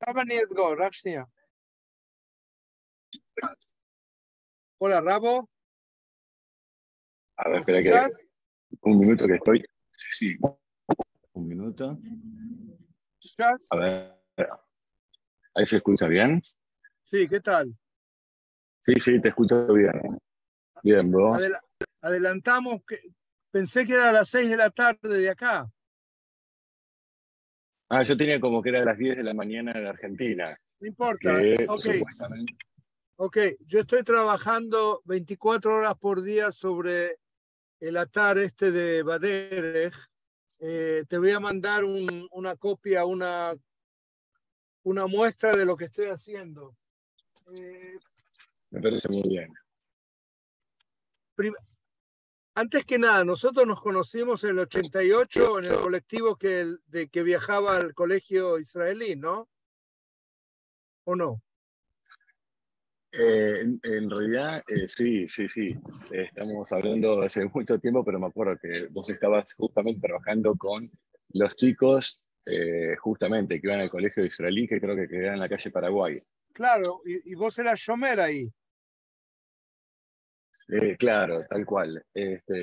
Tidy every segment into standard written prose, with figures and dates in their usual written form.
כמה אני אסגור? רק שנייה. Hola, Rabo, A ver, ¿me espera escuchás? un minuto que estoy. Sí, un minuto. ¿Escuchás? A ver, ahí se escucha bien. Sí, ¿qué tal? Sí, sí, te escucho bien. Bien, vos. Adela- adelantamos, pensé que era a las 6 de la tarde de acá. Ah, yo tenía como que era a las 10 de la mañana de Argentina, No importa. que Ok, supuestamente. ok. Yo estoy trabajando 24 horas por día sobre el atar este de Baderech. Te voy a mandar una copia, una muestra de lo que estoy haciendo. Eh, Me parece muy bien. prim- Antes que nada, nosotros nos conocimos en el 88 en el colectivo que viajaba al colegio israelí, ¿no? ¿O no? En realidad, sí, sí, sí. Estamos hablando hace mucho tiempo, pero me acuerdo que vos estabas justamente trabajando con los chicos, justamente, que iban al colegio israelí, que creo que quedaban en la calle Paraguay. Claro, y vos eras Shomer ahí. Claro, tal cual.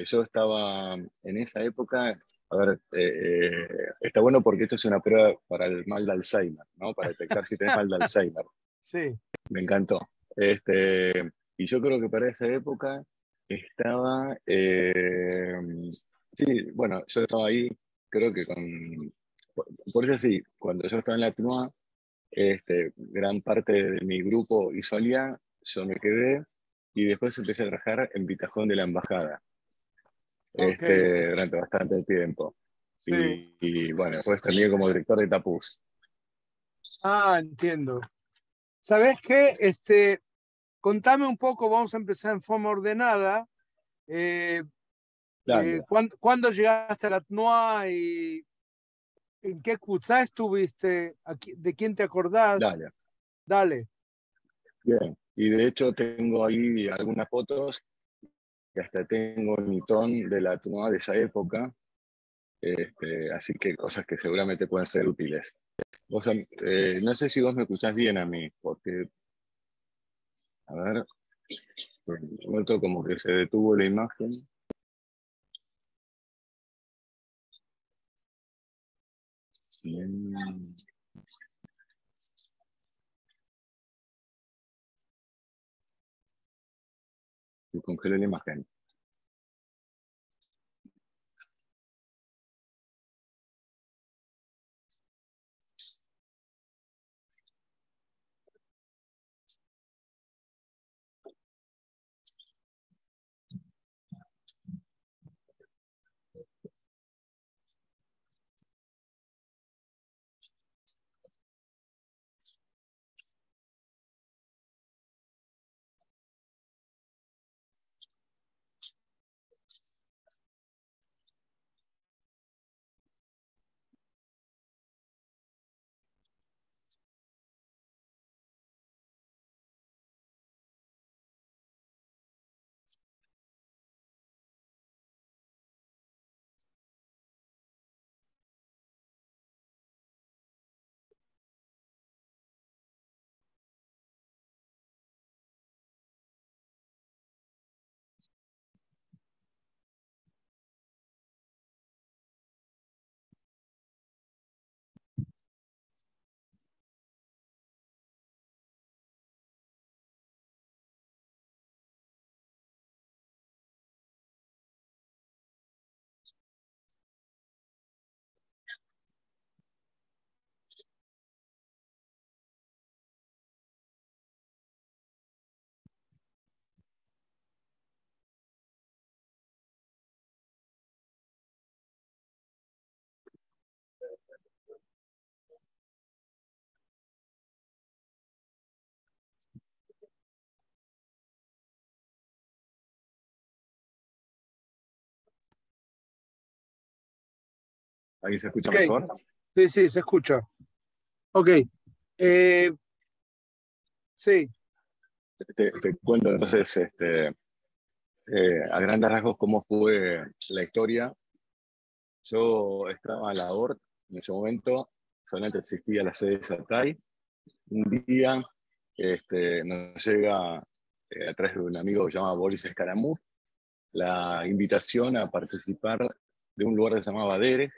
Yo estaba en esa época, a ver, está bueno porque esto es una prueba para el mal de Alzheimer, ¿no? Para detectar si tenés mal de Alzheimer. Sí. Me encantó. Y yo creo que para esa época estaba, sí, bueno, yo estaba ahí, creo que por eso sí, cuando yo estaba en la TNUA, gran parte de mi grupo hizo Aliá, yo me quedé y después empecé a trabajar en Bitajón de la Embajada, Ok, durante bastante tiempo. sí. Y bueno, después también como director de Tapuz. Ah, entiendo. ¿Sabés qué? Contame un poco, vamos a empezar en forma ordenada. Eh, Dale, ¿Cuándo llegaste a la TNUA y en qué cursá estuviste? ¿De quién te acordás? dale. Dale. Bien. Y de hecho tengo ahí algunas fotos que hasta tengo el mitón de la TNUA de esa época, así que cosas que seguramente pueden ser útiles. No sé si vos me escuchás bien a mí, porque, a ver, noto como que se detuvo la imagen. Bien. Se congeló la imagen. ¿Ahí se escucha Ok, mejor? sí, sí, se escucha. Ok, eh, sí, Te cuento entonces, a grandes rasgos, cómo fue la historia. Yo estaba a la ORT en ese momento, solamente existía la sede de Satay, un día nos llega a través de un amigo que se llama Boris Escaramuz la invitación a participar de un lugar que se llamaba Derek.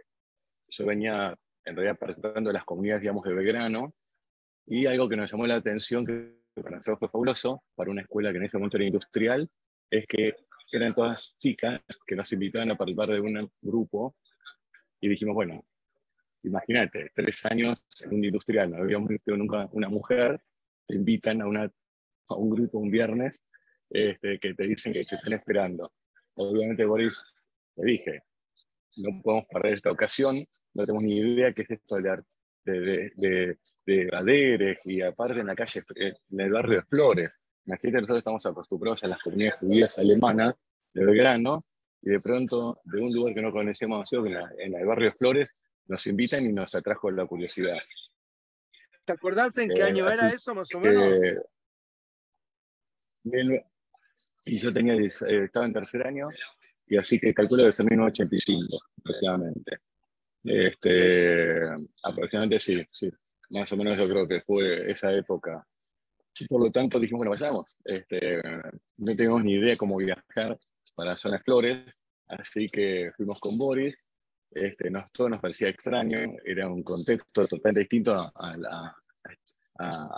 Yo venía en realidad participando de las comunidades, digamos, de Belgrano, y algo que nos llamó la atención, que para nosotros fue fabuloso, para una escuela que en ese momento era industrial, es que eran todas chicas que nos invitaban a participar de un grupo, y dijimos, bueno, imagínate, 3 años en un industrial, no habíamos visto nunca una mujer, te invitan a un grupo un viernes que te dicen que te están esperando. Obviamente, Boris, le dije, no podemos perder esta ocasión, no tenemos ni idea qué es esto de Baderes, y aparte en la calle, en el barrio de Flores. Imagínate, nosotros estamos acostumbrados a las comunidades judías alemanas de Belgrano, y de pronto, de un lugar que no conocíamos, que en el barrio de Flores, nos invitan y nos atrajo la curiosidad. ¿Te acordás en qué año era Así eso, más o menos? que, y yo estaba en tercer año, y así que calculo de ser 1985, aproximadamente. Aproximadamente sí, sí. Más o menos yo creo que fue esa época. Y por lo tanto dijimos, bueno, vayamos. No teníamos ni idea cómo viajar para Zona Flores, así que fuimos con Boris. Todo nos parecía extraño, era un contexto totalmente distinto a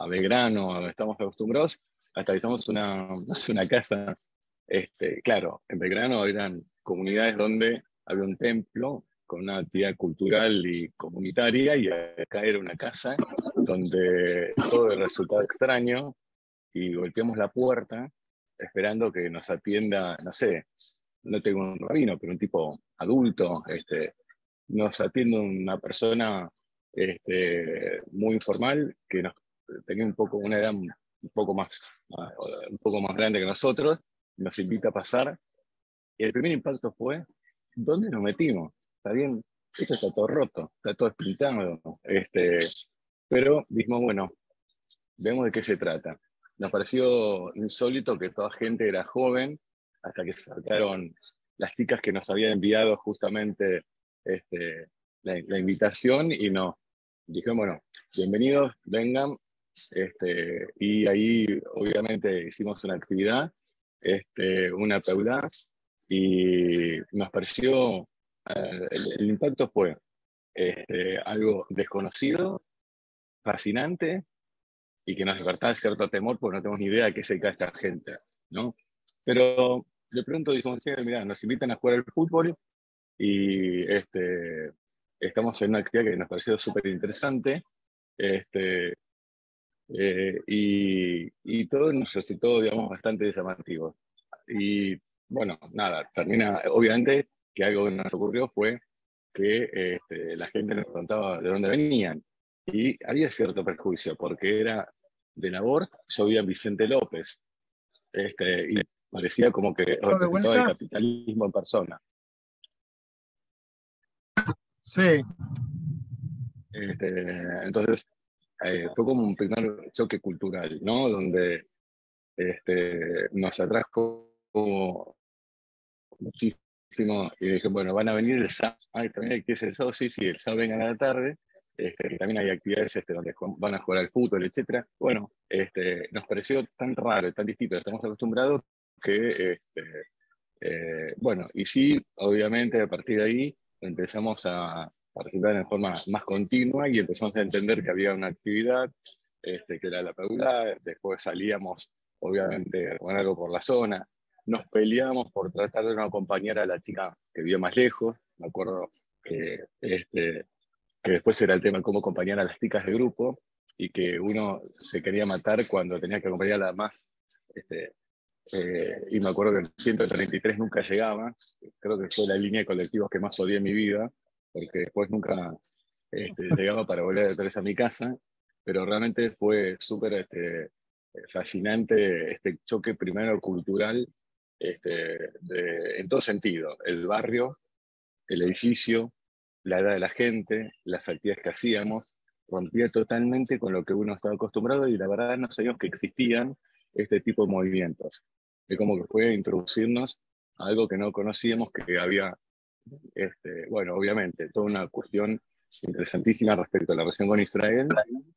Belgrano, a donde estamos acostumbrados. Hasta hicimos una casa. Claro, en Belgrano eran comunidades donde había un templo con una actividad cultural y comunitaria, y acá era una casa donde todo resultaba extraño, y golpeamos la puerta esperando que nos atienda, no sé, no tengo un rabino, pero un tipo adulto, nos atiende una persona muy informal, que tenía una edad un poco más grande que nosotros, nos invita a pasar, y el primer impacto fue, ¿dónde nos metimos? Está bien, esto está todo roto, está todo espintado, pero dijimos, bueno, vemos de qué se trata. Nos pareció insólito que toda gente era joven, hasta que sacaron las chicas que nos habían enviado justamente la invitación, y nos dijeron, bueno, bienvenidos, vengan. Y ahí obviamente hicimos una actividad, una peulá, y nos pareció, el impacto fue algo desconocido, fascinante, y que nos despertaba cierto temor porque no tenemos ni idea de qué se dedica esta gente, ¿no? Pero de pronto dijimos, che, mira, nos invitan a jugar al fútbol, y estamos en una actividad que nos pareció súper interesante, este, y todo nos resultó, digamos, bastante llamativo. Y bueno, nada, termina, obviamente, que algo que nos ocurrió fue que la gente nos contaba de dónde venían. Y había cierto perjuicio, porque era de labor, yo vivía en Vicente López, y parecía como que ¿De representaba el vuelta? capitalismo en persona. Sí. Entonces, fue como un primer choque cultural, ¿no? Donde nos atrajo muchísimo, y dije, bueno, van a venir el sábado. Ay, también hay que es el sábado, sí, sí, el sábado vengan a la tarde. Y también hay actividades donde van a jugar al fútbol, etcétera. Bueno, nos pareció tan raro, tan distinto, estamos acostumbrados que, bueno, y sí, obviamente a partir de ahí empezamos a participar en forma más continua, y empezamos a entender que había una actividad, que era la peula. Después salíamos, obviamente, con algo por la zona. Nos peleamos por tratar de no acompañar a la chica que vivía más lejos. Me acuerdo que después era el tema de cómo acompañar a las chicas de grupo, y que uno se quería matar cuando tenía que acompañar a la más. Este, y me acuerdo que el 133 nunca llegaba. Creo que fue la línea de colectivos que más odié en mi vida, porque después nunca llegaba para volver otra vez a mi casa. Pero realmente fue súper fascinante este choque primero cultural, en todo sentido: el barrio, el edificio, la edad de la gente, las actividades que hacíamos. Rompía totalmente con lo que uno estaba acostumbrado, y la verdad no sabíamos que existían este tipo de movimientos. Es como que fue introducirnos a algo que no conocíamos, que había, bueno, obviamente, toda una cuestión interesantísima respecto a la relación con Israel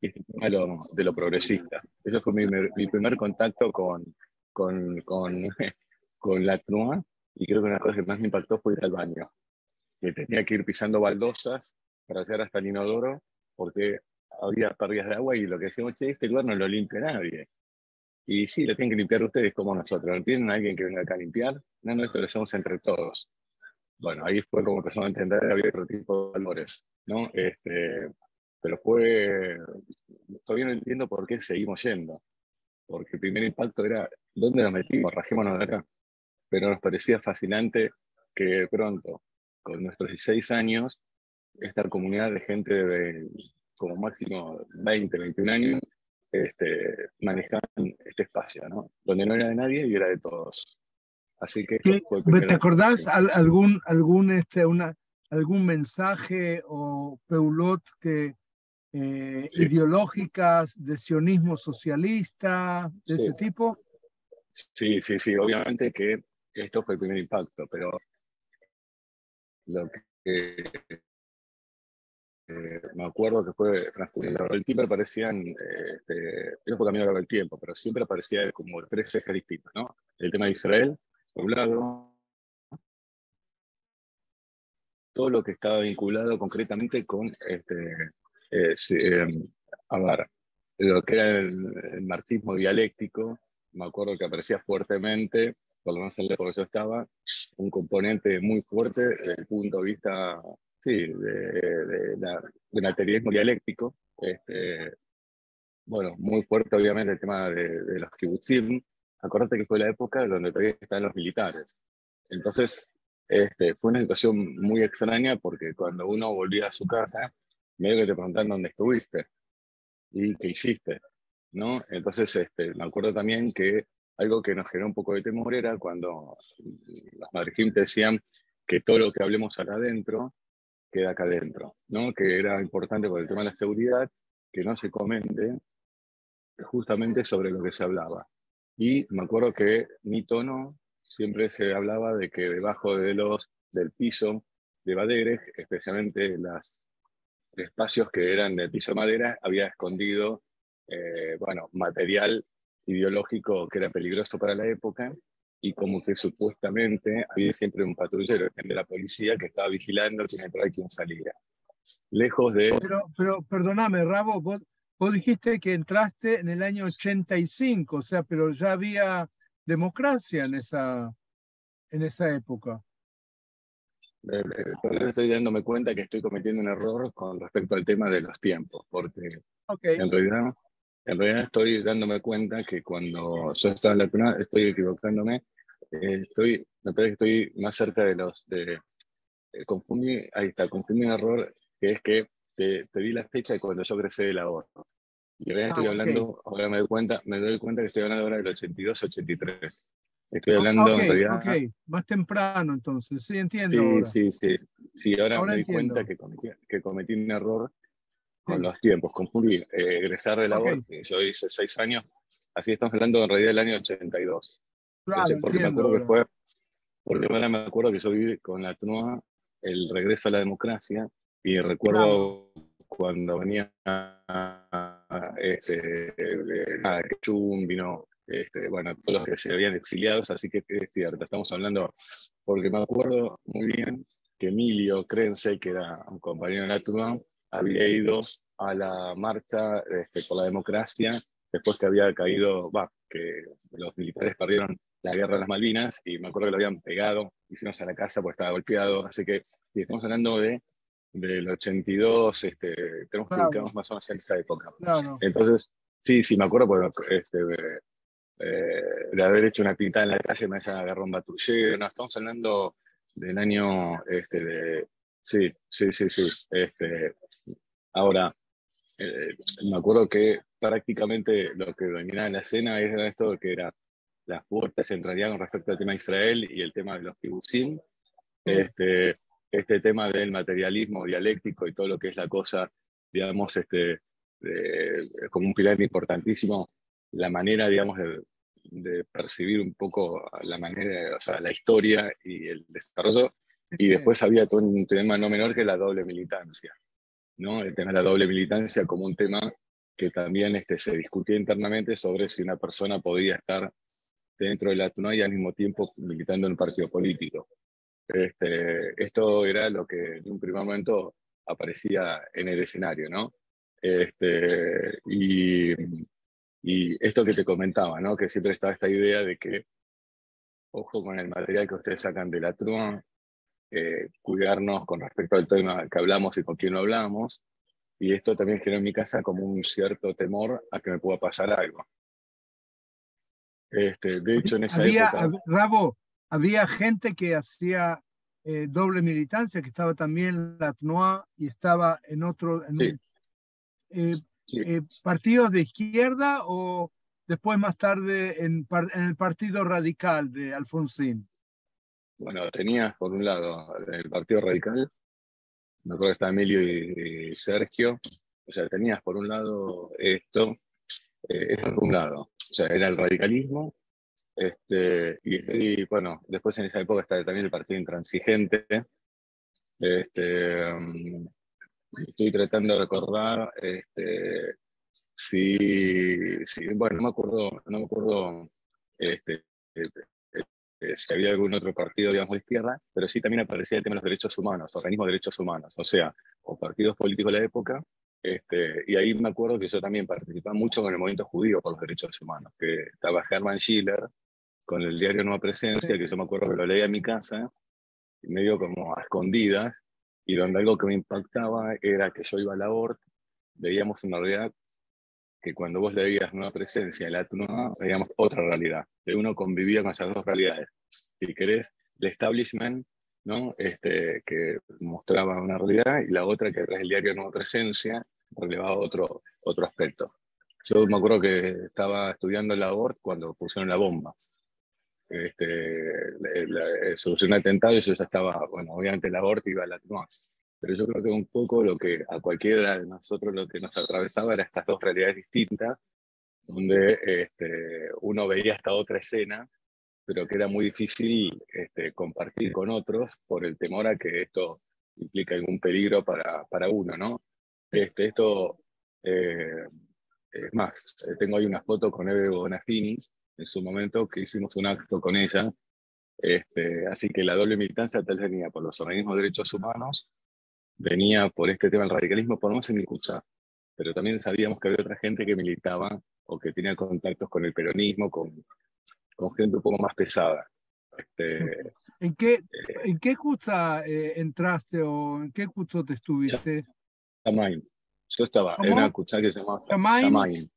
y el tema de lo progresista. Ese fue mi primer contacto con, con la Tnua, y creo que una cosa que más me impactó fue ir al baño, que tenía que ir pisando baldosas para llegar hasta el inodoro, porque había pérdidas de agua y lo que decíamos, che, este lugar no lo limpia nadie. Y sí, lo tienen que limpiar ustedes como nosotros. ¿No tienen a alguien que venga acá a limpiar? No, no, esto lo hacemos entre todos. Bueno, ahí fue como empezamos a entender que había otro tipo de valores, ¿no? Pero todavía no entiendo por qué seguimos yendo. Porque el primer impacto era, ¿dónde nos metimos? Rajémonos de acá. Pero nos parecía fascinante que de pronto, con nuestros 16 años, esta comunidad de gente de como máximo 20, 21 años, manejaban este espacio, ¿no? Donde no era de nadie y era de todos. Así que esto fue el ¿Te primero. acordás algún mensaje o peulot que Sí, ideológicas de sionismo socialista, de sí, ese tipo? sí, sí, sí, obviamente que esto fue el primer impacto, pero lo que me acuerdo que fue transcurriendo el tiempo aparecían, eso fue cambiando el tiempo, pero siempre aparecía como tres ejes distintos, ¿no? El tema de Israel, por un lado, todo lo que estaba vinculado concretamente con, sí, a ver, lo que era el marxismo dialéctico. Me acuerdo que aparecía fuertemente, por lo menos en la época que yo estaba, un componente muy fuerte desde el punto de vista, sí, del materialismo dialéctico. Bueno, muy fuerte obviamente el tema de los kibutzim. Acordate que fue la época donde todavía estaban los militares. Entonces, fue una situación muy extraña porque cuando uno volvía a su casa, medio que te preguntan dónde estuviste y qué hiciste, ¿no? Entonces, me acuerdo también que algo que nos generó un poco de temor era cuando los madrejim te decían que todo lo que hablemos acá adentro queda acá adentro, ¿no? Que era importante por el tema de la seguridad que no se comente justamente sobre lo que se hablaba. Y me acuerdo que mi tono siempre se hablaba de que debajo del piso de Baderech, especialmente los espacios que eran de piso de madera, había escondido, bueno, material ideológico que era peligroso para la época, y como que supuestamente había siempre un patrullero de la policía que estaba vigilando quién entraba y quién salía. Lejos de... Pero perdóname, Rabo, vos dijiste que entraste en el año 85, o sea, pero ya había democracia en esa época. Por eso estoy dándome cuenta que estoy cometiendo un error con respecto al tema de los tiempos, porque Ok, en realidad, estoy dándome cuenta que cuando yo estaba en la cuna, estoy equivocándome, me parece que estoy más cerca confundí, ahí está, confundí un error, que es que te di la fecha de cuando yo egresé de la ahorro. Y en realidad estoy ok, hablando, ahora me doy cuenta que estoy hablando ahora del 82-83. Estoy hablando ok, en ok, realidad. más temprano entonces, sí, entiendo Sí, ahora, sí, sí. Sí, ahora ahora me di cuenta entiendo, que cometí un error con sí, los tiempos, confundí egresar de ok, labor, que yo hice 6 años, así estamos hablando en realidad del año 82. claro, Porque me entiendo acuerdo que ahora. fue, porque ahora me acuerdo que yo viví con la TNUA el regreso a la democracia, y Claro, recuerdo cuando venía Chum, vino, bueno, todos los que se habían exiliados, así que es cierto, estamos hablando, porque me acuerdo muy bien que Emilio Crense, que era un compañero de la TNUA, había ido a la marcha por la democracia después que había caído, que los militares perdieron la guerra de las Malvinas, y me acuerdo que lo habían pegado y fuimos a la casa porque estaba golpeado. Así que si estamos hablando del 82, tenemos que claro, ubicarnos más o menos en esa época. claro. Entonces, sí, sí, me acuerdo porque, de haber hecho una pintada en la calle me hayan agarrado un patrullero. No, estamos hablando del año, sí, sí, sí, sí. Ahora, me acuerdo que prácticamente lo que dominaba en la escena era esto de que era las fuerzas entrarían con respecto al tema de Israel y el tema de los kibutzim, Sí. este tema del materialismo dialéctico y todo lo que es la cosa, digamos, como un pilar importantísimo, la manera, digamos, de percibir un poco la manera, o sea, la historia y el desarrollo. Y Sí. después había todo un tema no menor que la doble militancia. ¿no? El tema de la doble militancia como un tema que también se discutía internamente sobre si una persona podía estar dentro de la TNUA y al mismo tiempo militando en un partido político. Esto era lo que en un primer momento aparecía en el escenario, ¿no? Y, y esto que te comentaba, ¿no? Que siempre estaba esta idea de que, ojo con el material que ustedes sacan de la TNUA, cuidarnos con respecto al tema que hablamos y con quién lo hablamos, y esto también generó en mi casa como un cierto temor a que me pueda pasar algo. De hecho, en esa época... Rabo, había gente que hacía doble militancia, que estaba también en la TNOA y estaba en otro, Sí, sí. partidos de izquierda o después más tarde en el Partido Radical de Alfonsín. Bueno, tenías por un lado el Partido Radical, me acuerdo que estaba Emilio y Sergio, o sea, tenías por un lado esto por un lado, o sea, era el radicalismo, y bueno, después en esa época estaba también el Partido Intransigente. Estoy tratando de recordar bueno, no me acuerdo este, este, si había algún otro partido, digamos, de izquierda, pero sí también aparecía el tema de los derechos humanos, organismos de derechos humanos, o sea, o partidos políticos de la época, y ahí me acuerdo que yo también participaba mucho con el movimiento judío por los derechos humanos, que estaba Hermann Schiller con el diario Nueva Presencia, que yo me acuerdo que lo leía en mi casa, medio como a escondidas, y donde algo que me impactaba era que yo iba a la ORT, veíamos en realidad que cuando vos leías Nueva Presencia y la TNUA, veíamos otra realidad, que uno convivía con esas dos realidades. Si querés, el establishment, ¿no? Que mostraba una realidad, y la otra, que es el diario Nueva Presencia, relevaba otro aspecto. Yo me acuerdo que estaba estudiando en la ORT cuando pusieron la bomba. Solucionó un atentado y yo ya estaba, bueno, obviamente la ORT iba a la TNUA. Pero yo creo que un poco lo que a cualquiera de nosotros lo que nos atravesaba era estas dos realidades distintas, donde uno veía esta otra escena, pero que era muy difícil compartir con otros por el temor a que esto implica algún peligro para uno, ¿no? Esto, eh, es más, tengo ahí una foto con Eve Bonafini, en su momento que hicimos un acto con ella, así que la doble militancia tal vez venía por los organismos de derechos humanos, venía por este tema del radicalismo, por no ser ni escuchar, pero también sabíamos que había otra gente que militaba o que tenía contactos con el peronismo, con gente un poco más pesada. ¿En qué, en qué curso entraste o en qué curso te estuviste? Shamaim. Yo estaba en una ¿Cómo? cuchara que se llama ¿Shamaim? Shamaim.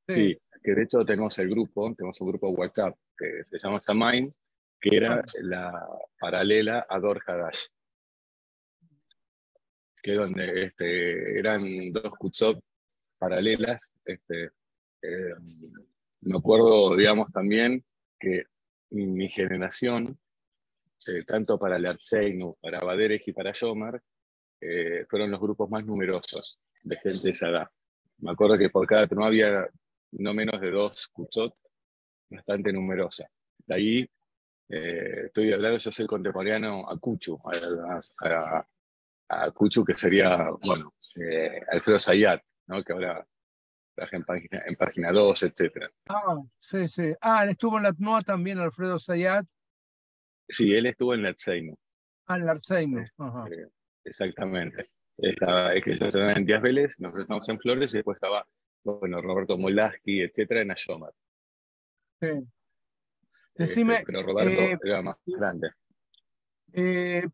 Sí. Sí, que de hecho tenemos un grupo WhatsApp que se llama Shamaim, que Ah, era la paralela a Dor Hadash, que donde eran dos kutsot paralelas. Eh, Me acuerdo, digamos, también que mi generación, tanto para el Arseinu, para Baderech y para Yomar, fueron los grupos más numerosos de gente de esa edad. Me acuerdo que por cada no había no menos de dos kutsot bastante numerosas. De ahí estoy hablando, yo soy contemporáneo a Cuchu, a Cuchu, que sería, bueno, Alfredo Zayat, ¿no? Que ahora trabaja en página 2, etc. sí, sí. Ah, él estuvo en la TNOA también, Alfredo Zayat. Sí, él estuvo en Letzheim. Ah, en el Arseino. Ajá. Exactamente. Es que yo estaba en Díaz Vélez, nosotros estábamos en Flores, y después estaba, bueno, Roberto Molaski, etcétera, en Ayomar. Sí. Decime, Pero Roberto era más grande. eh,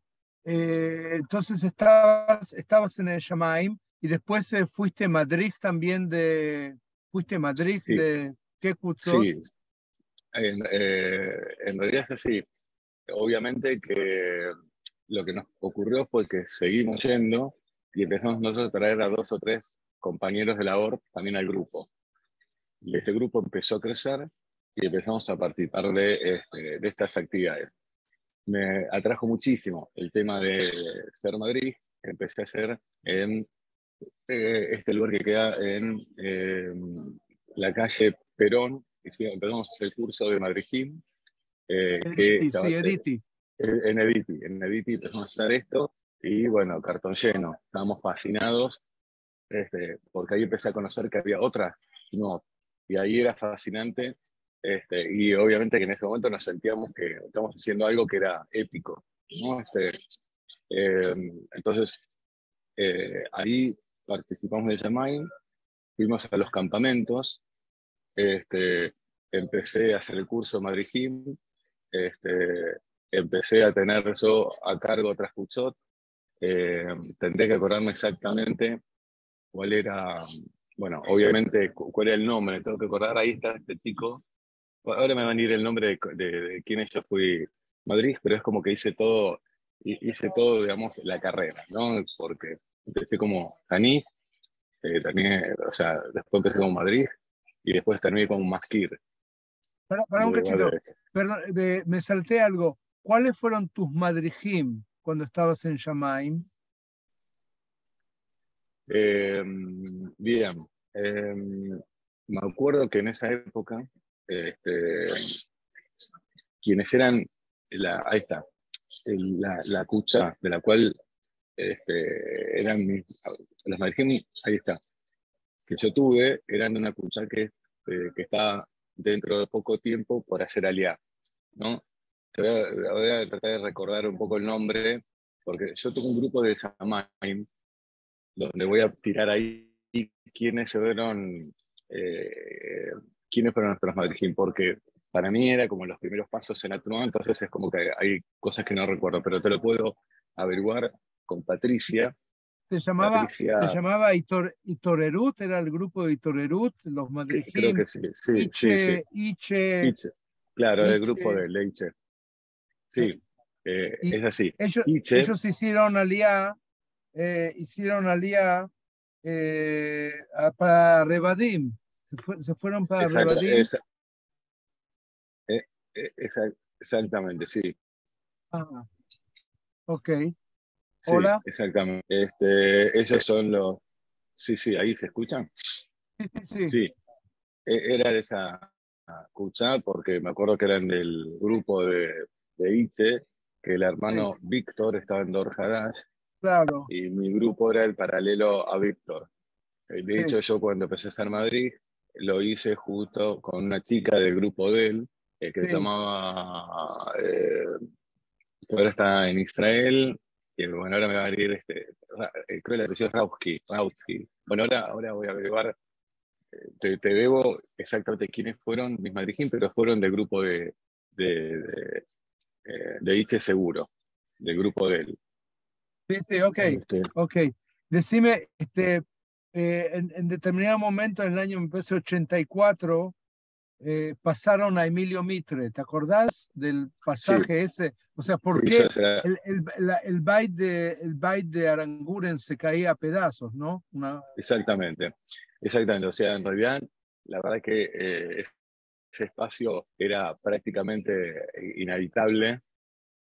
entonces estabas en el Shamaim y después fuiste a Madrid también fuiste a Madrid Sí, de qué cursot. sí. En realidad es así. Obviamente que lo que nos ocurrió fue que seguimos yendo y empezamos nosotros a traer a dos o tres compañeros de la ORP también al grupo. Y este grupo empezó a crecer y empezamos a participar de estas actividades. Me atrajo muchísimo el tema de Ser Madrid, que empecé a hacer en este lugar que queda en la calle Perón. Y sí, empezamos a hacer el curso de Madrid Gym, que Editi, estaba sí, Editi. en Editi empezamos a hacer esto, y bueno, cartón lleno. Estábamos fascinados, porque ahí empecé a conocer que había otras no, y ahí era fascinante, y obviamente que en ese momento nos sentíamos que estábamos haciendo algo que era épico, ¿no? Eh, entonces, ahí participamos de Yamai, fuimos a los campamentos, empecé a hacer el curso Madrid Gym, empecé a tener yo a cargo otras Cuchot, tendré que acordarme exactamente cuál era, bueno, obviamente cuál era el nombre, tengo que acordar, ahí está este chico, ahora me va a venir el nombre de quién yo fui Madrid, pero es como que hice todo, digamos, la carrera, ¿no? Porque empecé como Caní, terminé, o sea, después empecé como Madrid y después terminé como Masquir Para un de cachito, Badr. perdón, me salté algo. ¿Cuáles fueron tus madrijim cuando estabas en Shamaim? Bien, me acuerdo que en esa época, este, quienes eran, ahí está, la cucha de la cual eran las Margem, ahí está, que yo tuve, eran de una cucha que está dentro de poco tiempo por hacer aliá, ¿no? Voy a tratar de recordar un poco el nombre, porque yo tuve un grupo de Shamaim, donde voy a tirar ahí quiénes fueron, eh, quiénes fueron nuestros Madrijim, porque para mí era como los primeros pasos en Atnua, entonces es como que hay cosas que no recuerdo, pero te lo puedo averiguar con Patricia. Se Patricia, llamaba Itorerut, era el grupo de Itorerut, los creo madrijim, que sí, sí, sí, sí. Iche, claro, el grupo Iche, de Leiche. eh, Sí, y es así. ellos, Iche, ellos hicieron alía para Rebadim, se fueron para exacta, Rebadim. eh, exactamente, sí. Ah, ok, Sí, hola, exactamente. Ellos son los. Sí, sí, ahí se escuchan. sí, sí, sí, Sí, era de esa escucha porque me acuerdo que eran del grupo de ITE, que el sí, hermano Víctor estaba en Dor Hadash claro, y mi grupo era el paralelo a Víctor. De sí, hecho, yo cuando empecé a hacer Madrid lo hice justo con una chica del grupo de él que se sí. llamaba, que ahora está en Israel. Y bueno, ahora me va a venir creo que el apellido es Rauski. Bueno, ahora voy a averiguar, te debo exactamente quiénes fueron mis madrigín, pero fueron del grupo de, de, de Ite Seguro, del grupo de él. Sí, sí, ok, Este, ok. Decime, en determinado momento en el año, me parece, 84, pasaron a Emilio Mitre. ¿Te acordás del sí, pasaje ese? O sea, ¿por sí, yo qué será, el byte de Aranguren se caía a pedazos, ¿no? exactamente, exactamente. O sea, en realidad, la verdad que ese espacio era prácticamente inhabitable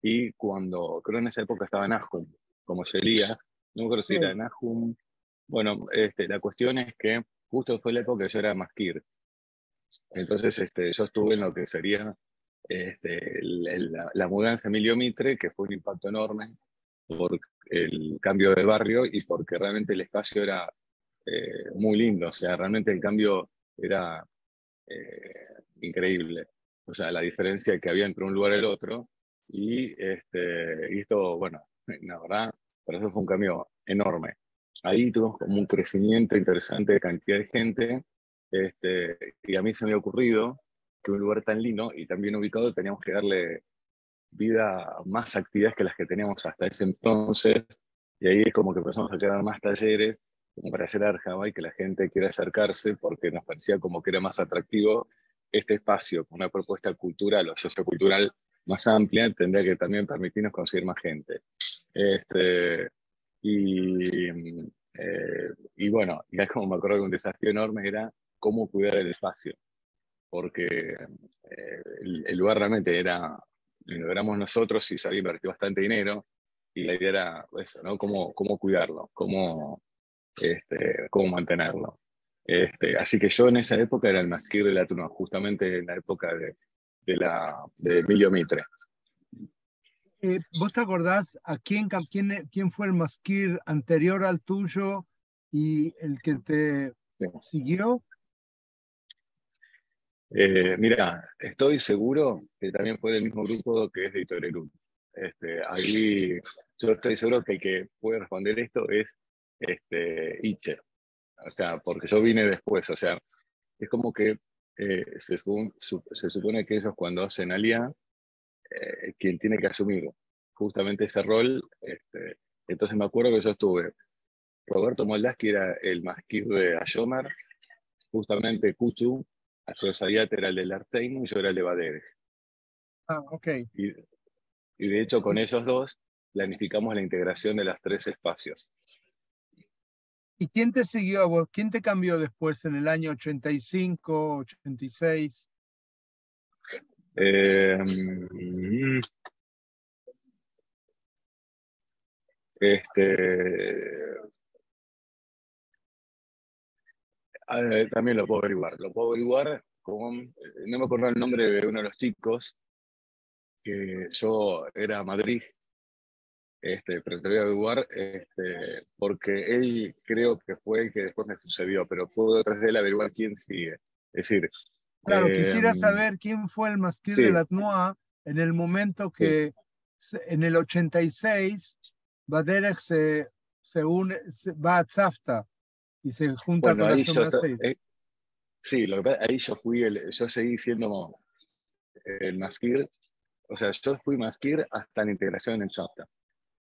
y creo en esa época estaba Nahum, como sería, no me acuerdo si era Sí, Nahum. Bueno, la cuestión es que justo fue la época que yo era masquir. Entonces, yo estuve en lo que sería la mudanza de Emilio Mitre, que fue un impacto enorme por el cambio de barrio y porque realmente el espacio era muy lindo. O sea, realmente el cambio era increíble. O sea, la diferencia que había entre un lugar y el otro. Y esto, bueno, la verdad, para eso fue un cambio enorme. Ahí tuvimos como un crecimiento interesante de cantidad de gente. Y a mí se me ha ocurrido que un lugar tan lindo y tan bien ubicado teníamos que darle vida a más actividades que las que teníamos hasta ese entonces. Y ahí es como que empezamos a crear más talleres como para hacer Arjaba y que la gente quiera acercarse porque nos parecía como que era más atractivo este espacio, con una propuesta cultural o sociocultural más amplia, tendría que también permitirnos conseguir más gente. Este, y, y bueno, ya como me acuerdo que un desafío enorme era cómo cuidar el espacio, porque el lugar realmente lo éramos nosotros y se había invertido bastante dinero y la idea era eso, ¿no? Cómo cuidarlo, cómo mantenerlo. Así que yo en esa época era el masquir de la Tuna, justamente en la época de Emilio Mitre. ¿Vos te acordás a quién fue el masquir anterior al tuyo y el que te Sí. siguió? Mira, estoy seguro que también fue del mismo grupo que es de Torerú. Ahí yo estoy seguro que el que puede responder esto es Iche. O sea, porque yo vine después. O sea, es como que se supone que ellos cuando hacen alía, quien tiene que asumir justamente ese rol. Entonces me acuerdo que yo estuve, Roberto Moldaski era el masquir de Ayomer, justamente Kuchu, Astrosabiat era el del Arteino y yo era el de Badere. Ah, ok. Y, y de hecho con ellos dos planificamos la integración de los tres espacios. ¿Y quién te siguió a vos? ¿Quién te cambió después en el año 85, 86? Eh, este, también lo puedo averiguar. Lo puedo averiguar con, no me acuerdo el nombre de uno de los chicos, que yo era a Madrid, pero te voy a averiguar, porque él creo que fue el que después me sucedió, pero puedo tras de él averiguar quién sigue. Es decir, Claro, eh, quisiera saber quién fue el masquir de sí, la TNUA en el momento sí. que en el 86 Baderech se une, va a Tzafta y se junta Bueno, con la ahí yo, Shomra 6. sí, ahí yo fui, yo seguí siendo el masquir, o sea, yo fui masquir hasta la integración en Chapta.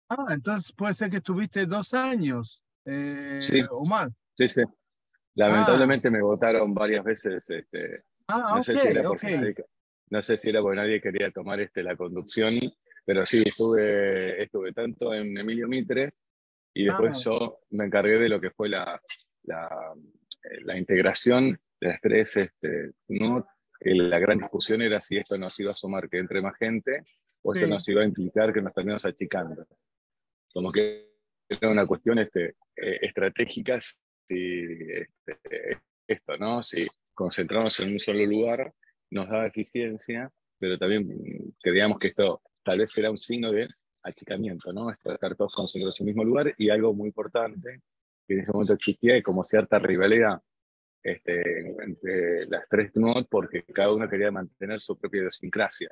Ah, entonces puede ser que estuviste 2 años Sí, o más. sí, sí. Ah, Lamentablemente me votaron varias veces, no ok, sé si era ok. porque nadie, no sé si era porque nadie quería tomar la conducción, pero sí, estuve tanto en Emilio Mitre y después Ah, yo me encargué de lo que fue la integración de las tres, ¿no? Que la gran discusión era si esto nos iba a sumar que entre más gente o esto sí, nos iba a implicar que nos terminamos achicando. Como que era una cuestión estratégica si esto, ¿no? Si concentrarnos en un solo lugar nos daba eficiencia, pero también creíamos que esto tal vez era un signo de achicamiento, ¿no? Estar todos concentrados en el mismo lugar y algo muy importante que en ese momento existía como cierta rivalidad entre las tres TNUOT porque cada uno quería mantener su propia idiosincrasia.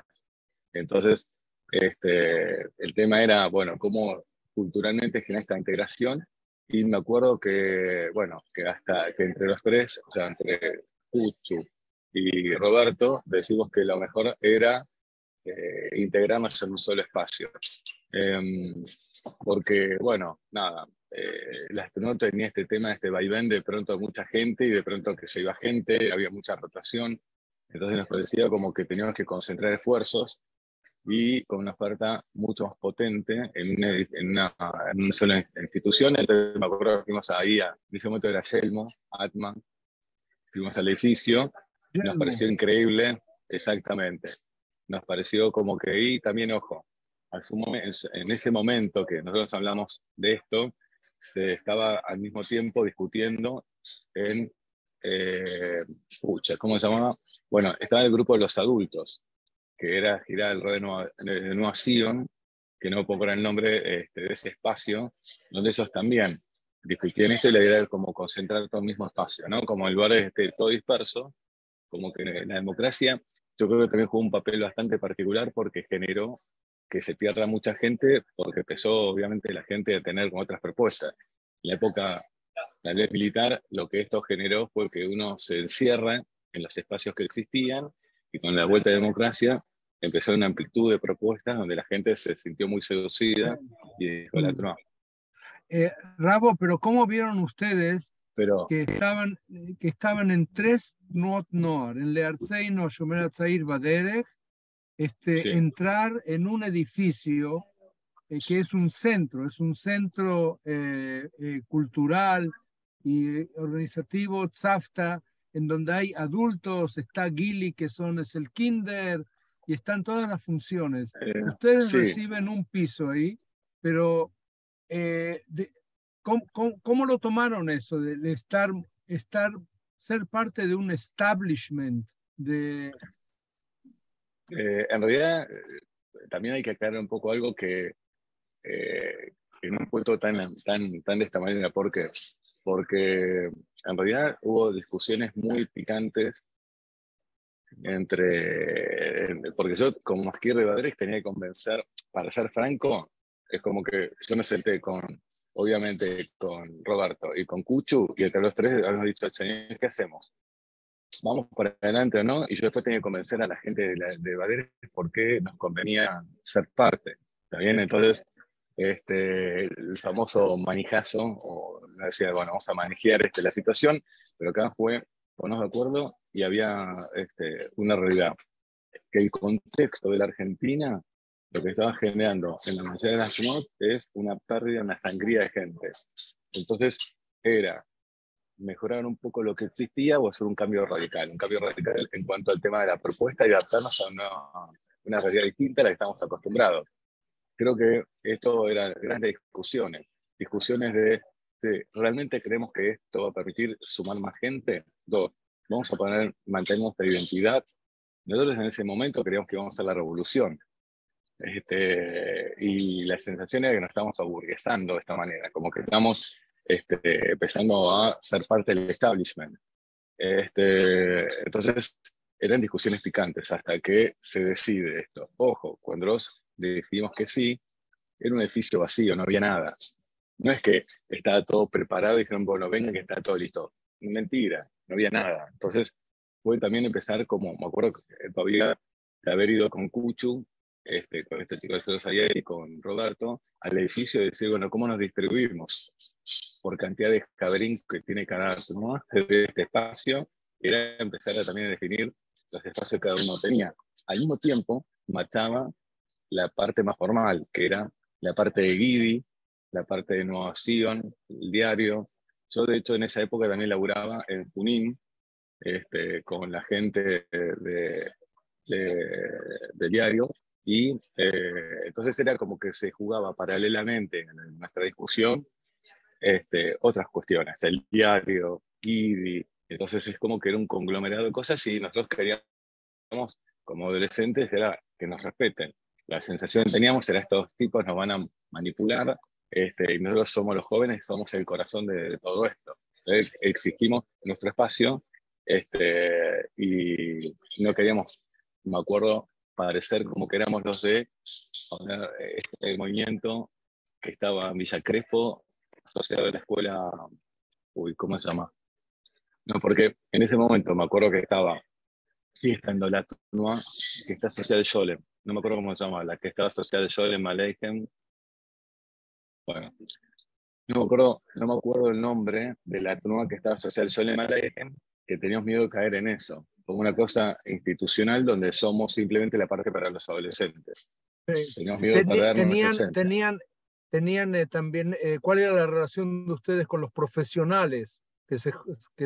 Entonces, el tema era, bueno, cómo culturalmente genera esta integración. Y me acuerdo que, bueno, que entre los tres, o sea, entre Puchu y Roberto, decimos que lo mejor era integrarnos en un solo espacio. Eh, Porque, bueno, nada, la astronauta tenía este tema, este vaivén de pronto mucha gente y de pronto que se iba gente, había mucha rotación. Entonces nos parecía como que teníamos que concentrar esfuerzos y con una oferta mucho más potente en una sola institución. Entonces me acuerdo que fuimos ahí, en ese momento era Yelmo, Atman, fuimos al edificio, nos Yelmo. pareció increíble, exactamente. Nos pareció como que, y también, ojo, en ese momento que nosotros hablamos de esto, se estaba al mismo tiempo discutiendo en, ¿cómo se llamaba? Bueno, estaba el grupo de los adultos, que era girar alrededor de Nueva Sion, que no puedo poner el nombre de ese espacio, donde ellos también discutían esto y la idea era como concentrar todo el mismo espacio, ¿no? Como en lugar de todo disperso, como que la democracia, yo creo que también jugó un papel bastante particular porque generó que se pierda mucha gente, porque empezó obviamente la gente a tener como otras propuestas. En la época la ley militar, lo que esto generó fue que uno se encierra en los espacios que existían y con la vuelta de la democracia empezó una amplitud de propuestas donde la gente se sintió muy seducida y dijo la Mm. no. Rabo, pero ¿cómo vieron ustedes Pero que estaban en tres Nuot Noar, en Leartseino, Shomer Hatzair, Baderech, sí, entrar en un edificio que es un centro cultural y organizativo, Tzafta, en donde hay adultos, está Gili, es el kinder, y están todas las funciones. Ustedes sí, reciben un piso ahí, pero ¿cómo lo tomaron eso de estar, ser parte de un establishment de... en realidad también hay que aclarar un poco algo que no fue todo tan de esta manera. ¿Por qué? Porque en realidad hubo discusiones muy picantes porque yo como Masquir de Badrés tenía que convencer, para ser franco, es como que yo me senté obviamente con Roberto y con Cuchu, y entre los tres habíamos dicho, señor, ¿qué hacemos? ¿Vamos para adelante o no? Y yo después tenía que convencer a la gente de Badrés por qué nos convenía ser parte. ¿Está bien? Entonces, el famoso manijazo, o decía, bueno, vamos a manejar la situación, pero acá fue ponernos de acuerdo y había una realidad, que el contexto de la Argentina, lo que estaba generando en la mayoría de las ciudades es una pérdida, una sangría de gente. Entonces, era mejorar un poco lo que existía o hacer un cambio radical en cuanto al tema de la propuesta y adaptarnos a una realidad distinta a la que estamos acostumbrados. Creo que esto eran grandes discusiones de ¿realmente creemos que esto va a permitir sumar más gente? Dos, vamos a mantener nuestra identidad. Nosotros en ese momento creíamos que íbamos a hacer la revolución. Y la sensación era que nos estamos aburguesando de esta manera, como que estamos empezando a ser parte del establishment. Entonces, eran discusiones picantes hasta que se decide esto. Ojo, cuando los decidimos que sí, era un edificio vacío, no había nada. No es que estaba todo preparado y dijeron, bueno, venga que está todo listo. Mentira, no había nada. Entonces, fue también empezar como, me acuerdo todavía de haber ido con Cuchu, con este chico de Feroz ayer y con Roberto, al edificio y decir, bueno, ¿cómo nos distribuimos? Por cantidad de cabrín que tiene cada uno de este espacio, era empezar a también a definir los espacios que cada uno tenía. Al mismo tiempo, mataba la parte más formal, que era la parte de Guidi, la parte de Nueva Sion, el diario. Yo, de hecho, en esa época también laburaba en Junín, con la gente del diario, y entonces era como que se jugaba paralelamente en nuestra discusión otras cuestiones, el diario, Guidi, entonces es como que era un conglomerado de cosas y nosotros queríamos, como adolescentes, era que nos respeten. La sensación que teníamos era estos tipos nos van a manipular, y nosotros somos los jóvenes, somos el corazón de todo esto. Entonces, exigimos nuestro espacio, y no queríamos, me acuerdo, parecer como que éramos los de este movimiento que estaba en Villa Crespo, asociado a la escuela, uy, ¿cómo se llama? No, porque en ese momento me acuerdo que estaba, sí, estando la TUNUA, que está asociada al Yolem, no me acuerdo cómo se llama, la que estaba asociada al Yolem, Aleijem, bueno, no me acuerdo el nombre de la TUNUA que estaba asociada al Yolem Aleijem, que teníamos miedo de caer en eso, como una cosa institucional donde somos simplemente la parte para los adolescentes. Sí. Teníamos miedo de perdernos nuestra esencia. Tenían también, ¿cuál era la relación de ustedes con los profesionales que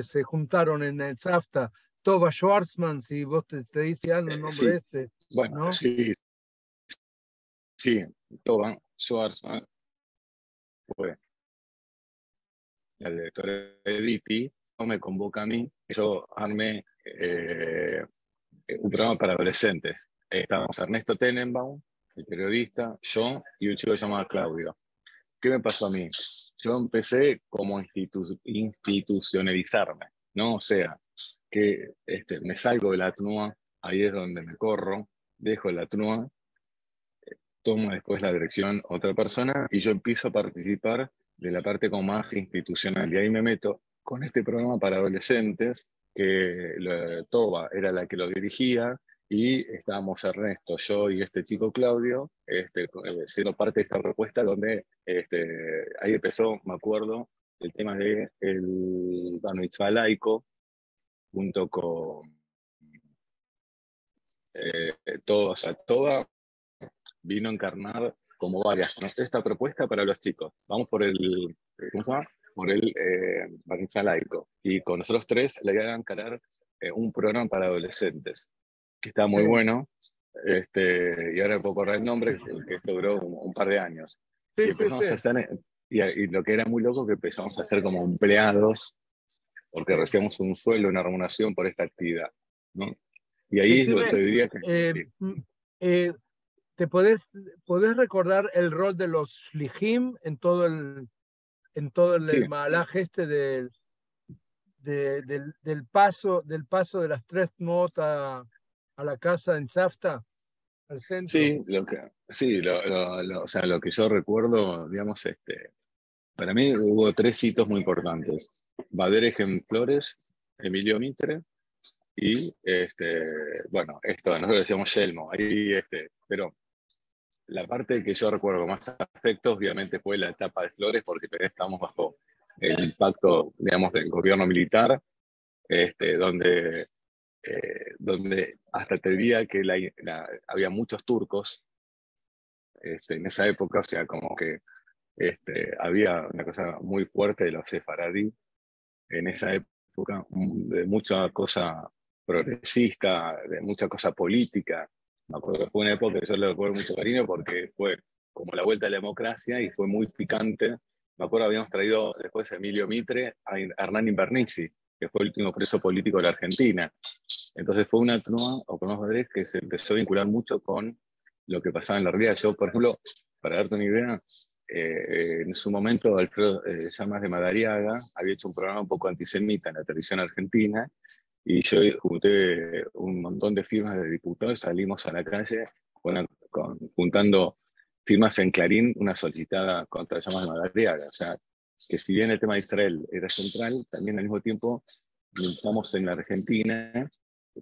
se juntaron en el SAFTA? Tova Schwarzman, si vos te dice algo el nombre Sí, bueno, ¿no? sí, Tova Schwarzman fue la directora de DITI, me convoca a mí, yo armé un programa para adolescentes. Estábamos Ernesto Tenenbaum, el periodista, yo y un chico llamado Claudio. ¿Qué me pasó a mí? Yo empecé como institucionalizarme, ¿no? O sea, que me salgo de la TNUA, ahí es donde me corro, dejo la TNUA, toma después la dirección otra persona y yo empiezo a participar de la parte como más institucional. Y ahí me meto con este programa para adolescentes, que Toba era la que lo dirigía, y estábamos Ernesto, yo y este chico Claudio, siendo parte de esta propuesta donde ahí empezó, me acuerdo, el tema del Bar Mitzvah laico, junto con todo, o sea, Toba vino a encarnar como varias, ¿no? Esta propuesta para los chicos. Vamos por ¿cómo se llama? Por el Bar Mitzvah laico. Y con nosotros tres le iban a encarar un programa para adolescentes, que está muy bueno. Y ahora puedo correr el nombre, que esto duró un par de años. Sí, Y empezamos sí. a hacer, y lo que era muy loco, que empezamos a hacer como empleados, porque recibíamos un sueldo, una remuneración por esta actividad, ¿no? Y ahí yo Decime, te diría que... eh, sí. eh, podés recordar el rol de los shlichim en todo el Sí, Mahalaj este del paso de las tres notas a la casa en Tzafta, al centro? sí, o sea, lo que yo recuerdo, digamos, para mí hubo tres hitos muy importantes. Bader en Flores, Emilio Mitre y, bueno, esto, nosotros decíamos Yelmo, ahí, pero la parte que yo recuerdo con más afecto, obviamente, fue la etapa de Flores, porque todavía estábamos bajo el impacto, digamos, del gobierno militar, donde, donde hasta te diría que había muchos turcos en esa época, o sea, como que había una cosa muy fuerte de los sefaradí en esa época, de mucha cosa progresista, de mucha cosa política. Me acuerdo que fue una época que yo le recuerdo mucho cariño porque fue como la vuelta a la democracia y fue muy picante. Me acuerdo habíamos traído después a Emilio Mitre, a Hernán Invernizzi, que fue el último preso político de la Argentina. Entonces fue una truma, o por más que se empezó a vincular mucho con lo que pasaba en la realidad. Yo, por ejemplo, para darte una idea, en su momento Alfredo Llamas de Madariaga había hecho un programa un poco antisemita en la televisión argentina y yo junté un montón de firmas de diputados, salimos a la calle juntando firmas en Clarín, una solicitada contra Llamas de Madariaga. O sea, que si bien el tema de Israel era central, también al mismo tiempo estamos en la Argentina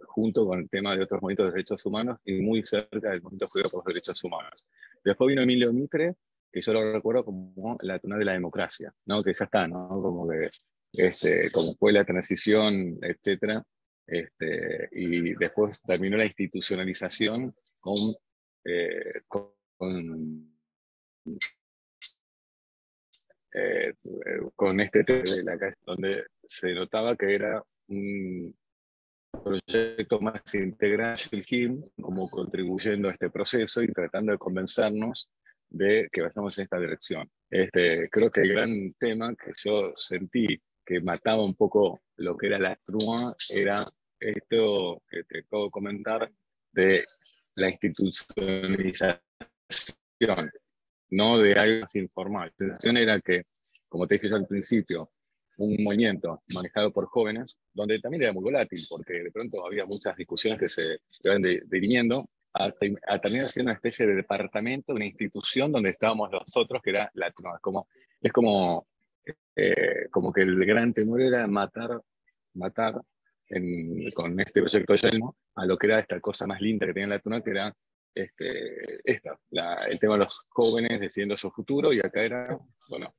junto con el tema de otros movimientos de derechos humanos y muy cerca del movimiento judío por los derechos humanos. Después vino Emilio Mitre, que yo lo recuerdo como la tuna de la democracia, ¿no? Que ya está, ¿no? Como que como fue la transición, etcétera, y después terminó la institucionalización con, con este tema de la calle, donde se notaba que era un proyecto más integral, Shilhim, como contribuyendo a este proceso y tratando de convencernos de que vayamos en esta dirección. Creo que el gran tema que yo sentí que mataba un poco lo que era la truma era esto que te puedo comentar de la institucionalización, no de algo más informal. La sensación era que, como te dije yo al principio, un movimiento manejado por jóvenes, donde también era muy volátil, porque de pronto había muchas discusiones que se iban dirimiendo, a terminar siendo una especie de departamento, una institución donde estábamos nosotros, que era la... No, es como que el gran temor era matar con este proyecto Yelmo a lo que era esta cosa más linda que tenía la tuna, que era el tema de los jóvenes decidiendo su futuro, y acá era, bueno,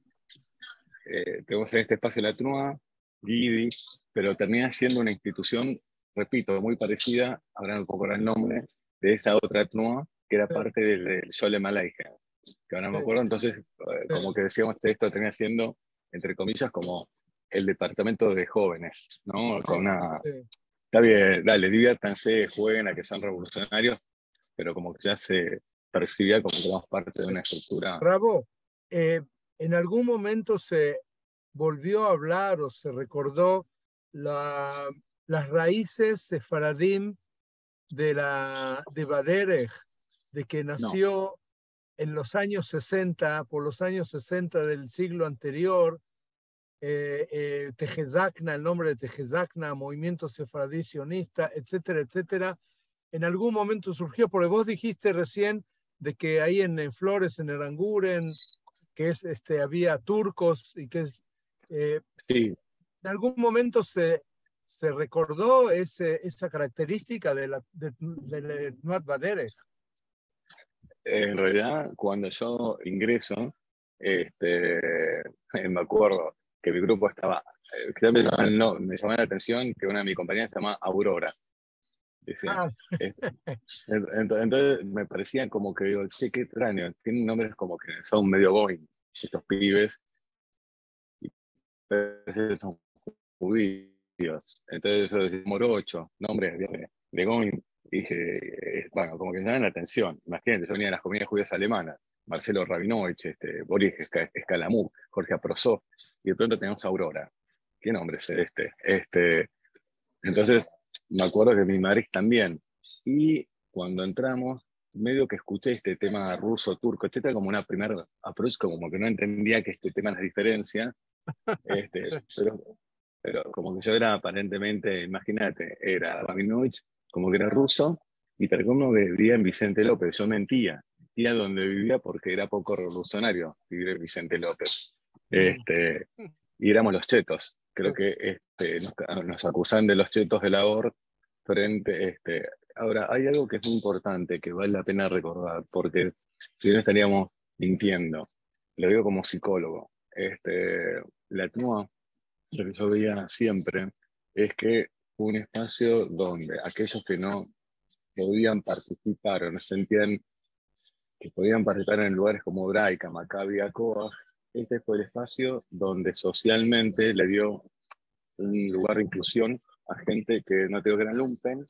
tenemos en este espacio la TNUA, Guidi, pero termina siendo una institución, repito, muy parecida, ahora no recuerdo el nombre, de esa otra TNUA, que era Sí, parte del Yole Malaika, que ahora no me sí, acuerdo. Entonces, sí, como que decíamos, esto termina siendo, entre comillas, como el departamento de jóvenes, ¿no? Con una... sí. Está bien, dale, diviértanse, jueguen a que son revolucionarios, pero como que ya se percibía como que éramos parte de una estructura. Bravo, en algún momento se volvió a hablar o se recordó la, las raíces sefaradim de Baderech, de que No, nació en los años 60, por los años 60 del siglo anterior, Tejezakna, el nombre de Tejezakna, movimiento sefaradí sionista, etcétera, etcétera. En algún momento surgió, porque vos dijiste recién de que ahí en Flores, en Eranguren, que había turcos y que sí, en algún momento se recordó esa característica de Nuat Badere. en realidad, cuando yo ingreso, me acuerdo que mi grupo estaba, creo que me llamó la atención que una de mis compañeras se llama Aurora. Decía, Ah, este, entonces me parecía como que digo, che, qué extraño, tienen nombres como que son medio going, estos pibes, y parece que son judíos. Entonces yo decía, Morocho, nombres de going, y dije, bueno, como que me llaman la atención. Imagínate, yo venía de las comunidades judías alemanas, Marcelo Rabinovich, Boris Escalamú, Jorge Aprosó, y de pronto tenemos a Aurora. ¿Qué nombre es este? Entonces, me acuerdo que mi madre también. Y cuando entramos, medio que escuché este tema ruso, turco, etcétera, como una primera approach, como que no entendía que este tema las diferencias, este, pero, pero como que yo era aparentemente, imagínate, era Rabinovich, como que era ruso, y Pergamo vivía en Vicente López. Yo mentía donde vivía porque era poco revolucionario vivir en Vicente López. Y éramos los chetos. Creo que nos acusan de los chetos de labor frente. Ahora, hay algo que es muy importante, que vale la pena recordar, porque si no estaríamos mintiendo. Lo digo como psicólogo. La TNUA, lo que yo veía siempre, es que fue un espacio donde aquellos que no podían participar o no sentían que podían participar en lugares como Braica, Maccabi, Acoa, este fue el espacio donde socialmente le dio un lugar de inclusión a gente que no tengo que eran lumpen,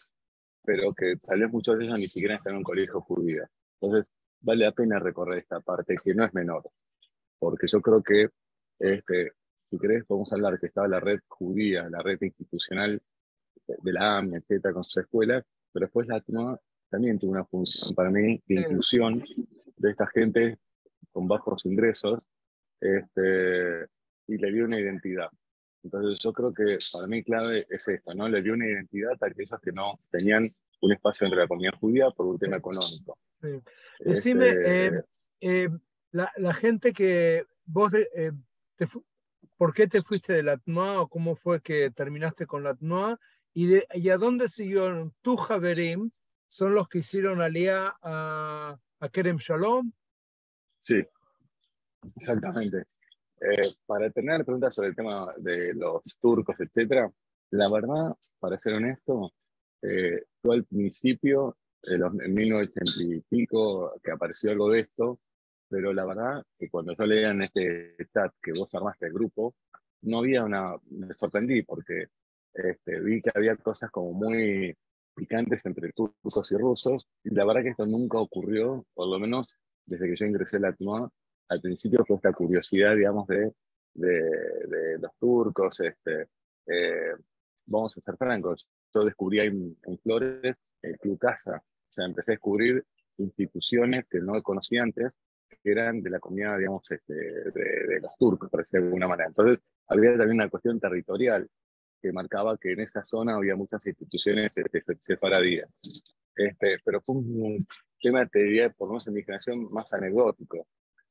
pero que tal vez muchos de ellos ni siquiera están en un colegio judío. Entonces, vale la pena recorrer esta parte que no es menor, porque yo creo que, si querés, podemos hablar que estaba la red judía, la red institucional de la AMI, etcétera, con sus escuelas, pero después la TNUA también tuvo una función para mí de inclusión de esta gente con bajos ingresos, y le dio una identidad. Entonces yo creo que para mí clave es esto, ¿no? Le dio una identidad a aquellos que no tenían un espacio entre la comunidad judía por un tema económico. Sí. Decime, eh, la gente que vos, ¿por qué te fuiste de la TNOA o cómo fue que terminaste con la TNOA? ¿Y a dónde siguieron tu Javerim? ¿Son los que hicieron alía a Kerem Shalom? Sí, exactamente. Para terminar preguntas sobre el tema de los turcos, etcétera, la verdad, para ser honesto, fue al principio, en 1980 y pico, que apareció algo de esto, pero la verdad que cuando yo leía en este chat que vos armaste el grupo, no había me sorprendí porque vi que había cosas como muy picantes entre turcos y rusos, y la verdad que esto nunca ocurrió, por lo menos desde que yo ingresé a la TNUA. Al principio fue esta curiosidad, digamos, de los turcos. Eh, Vamos a ser francos, yo descubrí ahí en Flores el Club Casa, o sea, empecé a descubrir instituciones que no conocía antes, que eran de la comunidad, digamos, de los turcos, por decirlo de alguna manera. Entonces, había también una cuestión territorial que marcaba que en esa zona había muchas instituciones sefaradíes. Pero fue un tema, te diría, por lo menos en mi generación, más anecdótico.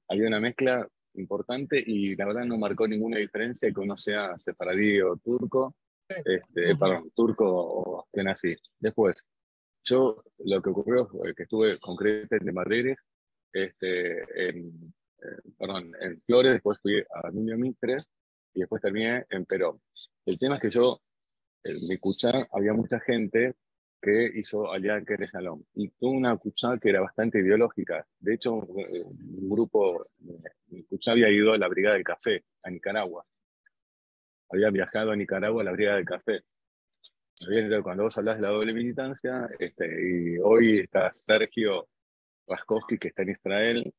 Había una mezcla importante y la verdad no marcó ninguna diferencia que uno sea sefaradí o turco, perdón, turco o así. Después, yo lo que ocurrió fue que estuve concretamente en Madrid, en Flores, después fui a Niño Mitre y después terminé en Perón. El tema es que yo, en mi cuchá, había mucha gente que hizo allá en Kere Shalom. Y tuvo una cuchá que era bastante ideológica. De hecho, un grupo, mi cuchá había ido a la Brigada del Café, a Nicaragua. Había viajado a Nicaragua a la Brigada del Café. Cuando vos hablas de la doble militancia, y hoy está Sergio Raskowski, que está en Israel,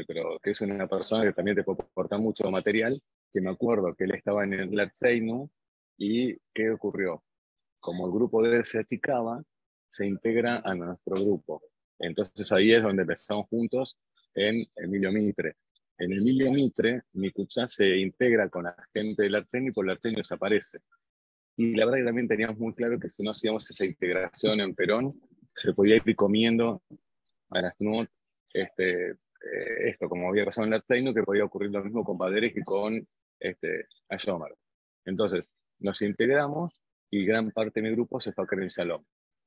pero que es una persona que también te puede aportar mucho material, que me acuerdo que él estaba en el Latseinu, y ¿qué ocurrió? Como el grupo de él se achicaba, se integra a nuestro grupo. Entonces ahí es donde empezamos juntos en Emilio Mitre. En Emilio Mitre, mi cuchá se integra con la gente del Arsenio y por el Arsenio desaparece. Y la verdad que también teníamos muy claro que si no hacíamos esa integración en Perón, se podía ir comiendo a las NUT, esto, como había pasado en la Arsenio, que podía ocurrir lo mismo con Paderes y con Ayomar. Entonces, nos integramos y gran parte de mi grupo se fue a Kerem Shalom,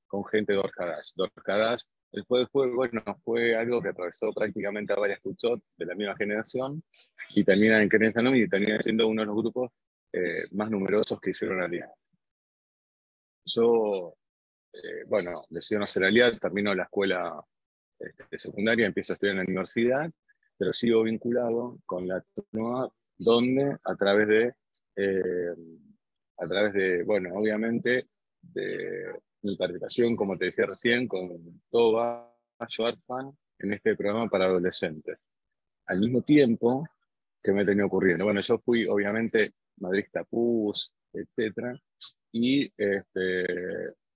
con gente de Orjadash. Orjadash, después bueno, fue algo que atravesó prácticamente a varias cuchot de la misma generación y terminan en Kerem Shalom y terminan siendo uno de los grupos más numerosos que hicieron alianza. Yo, bueno, decidí hacer alianza, termino la escuela secundaria, empiezo a estudiar en la universidad, pero sigo vinculado con la TNOA, donde eh, a través de, bueno, obviamente, de mi participación, como te decía recién, con Toba Schwartzman en este programa para adolescentes. Al mismo tiempo que me tenía ocurriendo. Bueno, yo fui, obviamente, Madrid Tapuz, etcétera, y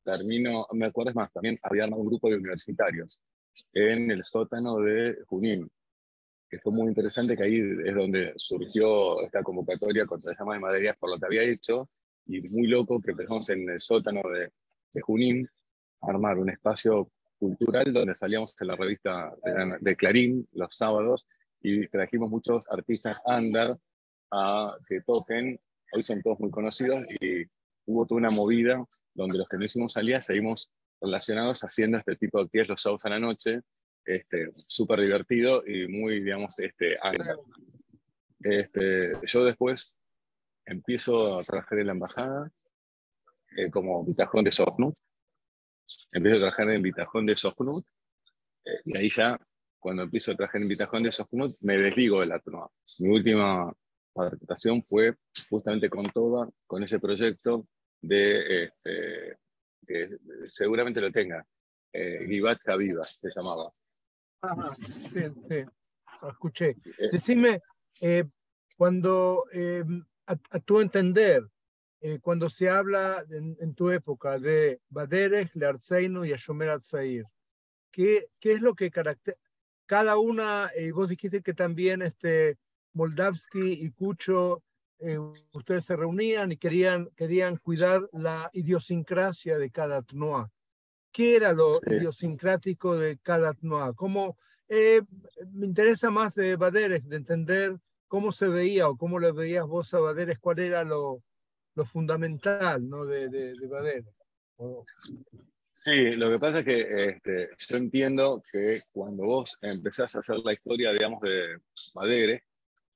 termino, me acuerdo más, también había un grupo de universitarios en el sótano de Junín, que fue muy interesante, que ahí es donde surgió esta convocatoria contra las llamas de Madeiras por lo que había hecho, y muy loco que empezamos en el sótano de Junín a armar un espacio cultural donde salíamos en la revista de Clarín los sábados y trajimos muchos artistas under a que toquen. Hoy son todos muy conocidos y hubo toda una movida donde los que no hicimos salida seguimos relacionados haciendo este tipo de actividades los sábados a la noche, súper divertido y muy, digamos, under. Yo después empiezo a trabajar en la embajada como bitajón de Socnut. Empiezo a trabajar en bitajón de Socnut y ahí ya, cuando empiezo a trabajar en bitajón de Socnut, me desligo de la TNOA. Mi última participación fue justamente con Toba, con ese proyecto que seguramente lo tenga, Givat Viva se llamaba. Ajá, sí, sí, lo escuché. Decime, cuando, a tu entender, cuando se habla en tu época de Baderech, Leartzeinu y Hashomer Hatzair, ¿qué es lo que caracteriza? Cada una, vos dijiste que también Moldavsky y Kucho, ustedes se reunían y querían cuidar la idiosincrasia de cada TNOA. ¿Qué era lo Sí. idiosincrático de cada TNOA? Me interesa más de Baderech, de entender cómo se veía o cómo le veías vos a Baderech, cuál era lo fundamental, ¿no? de Baderech. Sí, lo que pasa es que yo entiendo que cuando vos empezás a hacer la historia, digamos, de Baderech,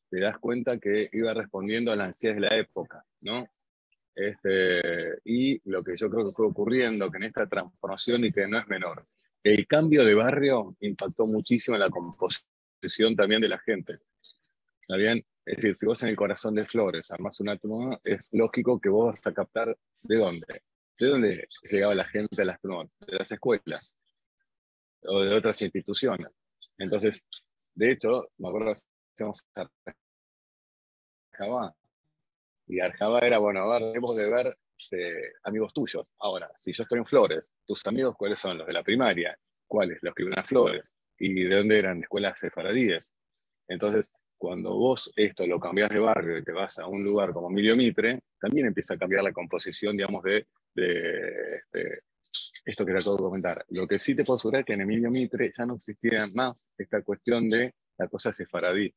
te das cuenta que iba respondiendo a las necesidades de la época, ¿no? Y lo que yo creo que fue ocurriendo, que en esta transformación y que no es menor, el cambio de barrio impactó muchísimo en la composición también de la gente. ¿Está bien? Es decir, si vos en el corazón de Flores armás una TNOA, es lógico que vos vas a captar de dónde. ¿De dónde llegaba la gente a las TNOA? De las escuelas o de otras instituciones. Entonces, de hecho, me acuerdo que hacíamos Arjabá, y Arjabá era, bueno, a ver, debemos de ver amigos tuyos. Ahora, si yo estoy en Flores, ¿tus amigos cuáles son? Los de la primaria. ¿Cuáles? Los que iban a Flores. ¿Y de dónde eran? Escuelas sefaradíes. Entonces, cuando vos esto lo cambiás de barrio y te vas a un lugar como Emilio Mitre, también empieza a cambiar la composición, digamos, de esto que te acabo de comentar. Lo que sí te puedo asegurar es que en Emilio Mitre ya no existía más esta cuestión de la cosa sefaradí.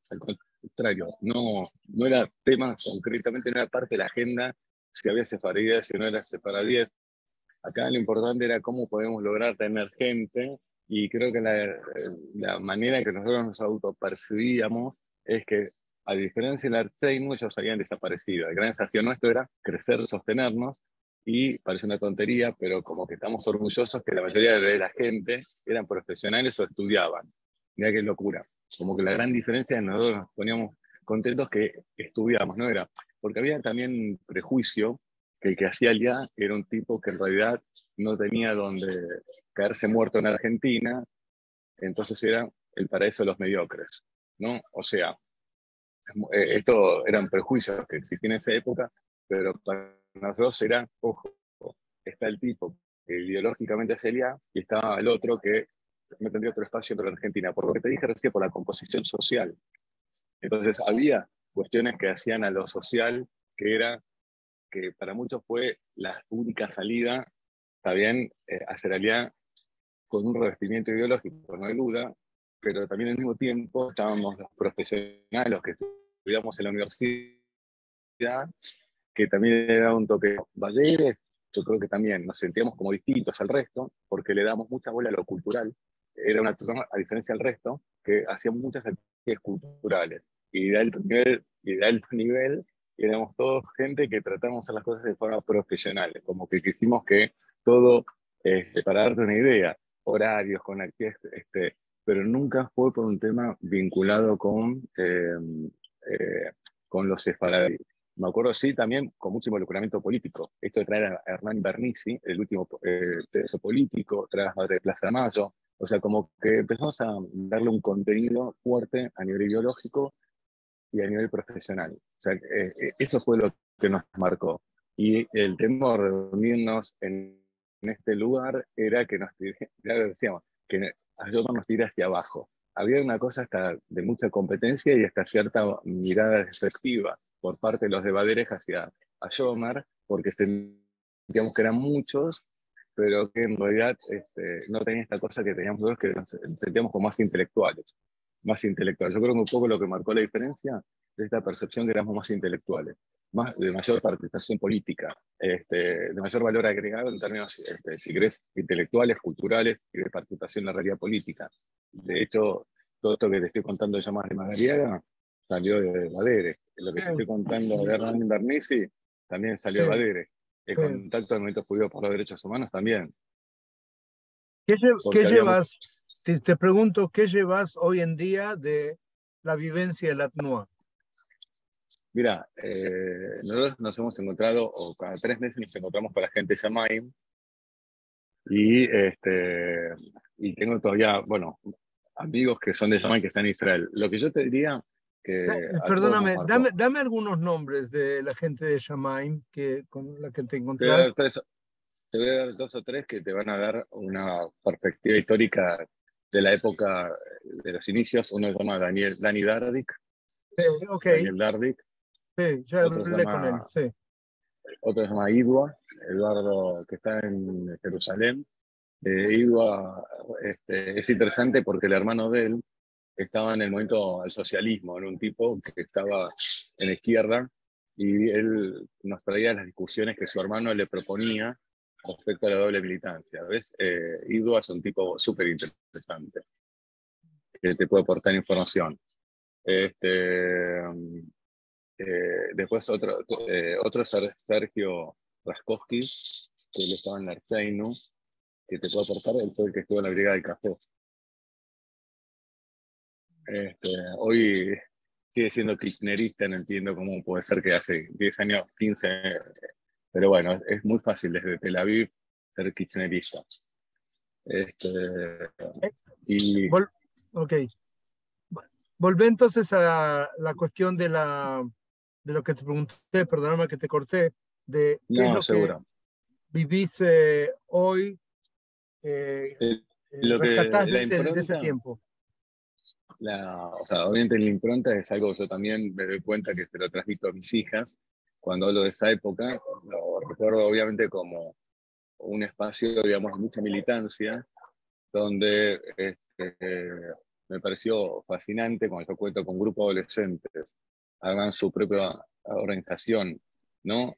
Al contrario, no era tema concretamente, no era parte de la agenda si había sefaradíes, si no era sefaradíes. Acá lo importante era cómo podemos lograr tener gente, y creo que la manera que nosotros nos autopercibíamos es que, a diferencia del Artseinu, ellos habían desaparecido. El gran desafío nuestro era crecer, sostenernos, y parece una tontería, pero como que estamos orgullosos que la mayoría de la gente eran profesionales o estudiaban. Mira qué locura. Como que la gran diferencia es que nosotros nos poníamos contentos que estudiamos, ¿no? Era, porque había también prejuicio que el que hacía el IA era un tipo que en realidad no tenía donde caerse muerto en Argentina, entonces era el paraíso de los mediocres, ¿no? O sea, esto eran prejuicios que existían en esa época, pero para nosotros era, ojo, está el tipo que ideológicamente hace el IA y estaba el otro que no tendría otro espacio para Argentina, por lo que te dije recién, por la composición social. Entonces había cuestiones que hacían a lo social, que era que para muchos fue la única salida, está bien, hacer alianza con un revestimiento ideológico, no hay duda, pero también al mismo tiempo estábamos los profesionales, los que estudiamos en la universidad, que también era un toque Baderes. Yo creo que también nos sentíamos como distintos al resto, porque le damos mucha bola a lo cultural. Era una persona, a diferencia del resto, que hacía muchas actividades culturales. Y de alto nivel, éramos todos gente que tratamos de hacer las cosas de forma profesional. Como que quisimos que todo, para darte una idea, horarios, con actividades, pero nunca fue por un tema vinculado con los sefaradíes. Me acuerdo, sí, también con mucho involucramiento político. Esto de traer a Hernán Bernisi, el último preso político, traer a Madre de Plaza de Mayo. O sea, como que empezamos a darle un contenido fuerte a nivel ideológico y a nivel profesional. O sea, eso fue lo que nos marcó. Y el tema de reunirnos en este lugar era que ya lo decíamos, que Ayomas nos tira hacia abajo. Había una cosa hasta de mucha competencia y hasta cierta mirada despectiva por parte de los de Baderej hacia Ayomar, porque sentíamos que eran muchos, pero que en realidad no tenían esta cosa que teníamos nosotros, que nos sentíamos como más intelectuales. Más intelectuales. Yo creo que un poco lo que marcó la diferencia es esta percepción que éramos más intelectuales, más, de mayor participación política, de mayor valor agregado en términos, si querés, intelectuales, culturales y de participación en la realidad política. De hecho, todo esto que te estoy contando de llamas de Madariaga salió de Baderej. Lo que te estoy contando de Hernán Bernisi también salió de Sí, Baderej. El sí. contacto del movimiento judío por los derechos humanos también, ¿Qué porque habíamos... llevas? Te pregunto, ¿qué llevas hoy en día de la vivencia de la TNUA? Mira, nosotros nos hemos encontrado, o cada 3 meses nos encontramos con la gente de Shamaim, y, y tengo todavía, bueno, amigos que son de Shamaim que están en Israel. Lo que yo te diría que a todos nos Perdóname, marcó. dame algunos nombres de la gente de Shamaim con la que te Te voy a encontrás. dar te voy a dar 2 o 3 que te van a dar una perspectiva histórica de la época de los inicios. Uno se llama Dani Dardik, Sí, ok, Daniel Dardik, sí, ya otro se hablé con él, llama, sí. otro se llama Idua, Eduardo, que está en Jerusalén. Idua es interesante porque el hermano de él estaba en el momento del socialismo, en un tipo que estaba en la izquierda, y él nos traía las discusiones que su hermano le proponía respecto a la doble militancia. ¿Ves? Idua es un tipo súper interesante, que te puede aportar información. Este, Después otro es Sergio Raskowski, que él estaba en la Arseinu, que te puede aportar, él fue el que estuvo en la Brigada del Café. Hoy sigue siendo kirchnerista, no entiendo cómo puede ser que hace 10 años, 15, pero bueno, es muy fácil desde Tel Aviv ser kirchnerista. Este, Eh, y vol- ok, volvé entonces a la cuestión de lo que te pregunté, perdóname que te corté, de qué es no, lo que seguro. vivís hoy, eh, Lo que rescatás la de ese impronta, tiempo. o sea, obviamente la impronta es algo que yo también me doy cuenta que se lo transmito a mis hijas. Cuando hablo de esa época, lo recuerdo obviamente como un espacio, digamos, de mucha militancia, donde me pareció fascinante cuando yo cuento con grupos de adolescentes, hagan su propia organización, ¿no?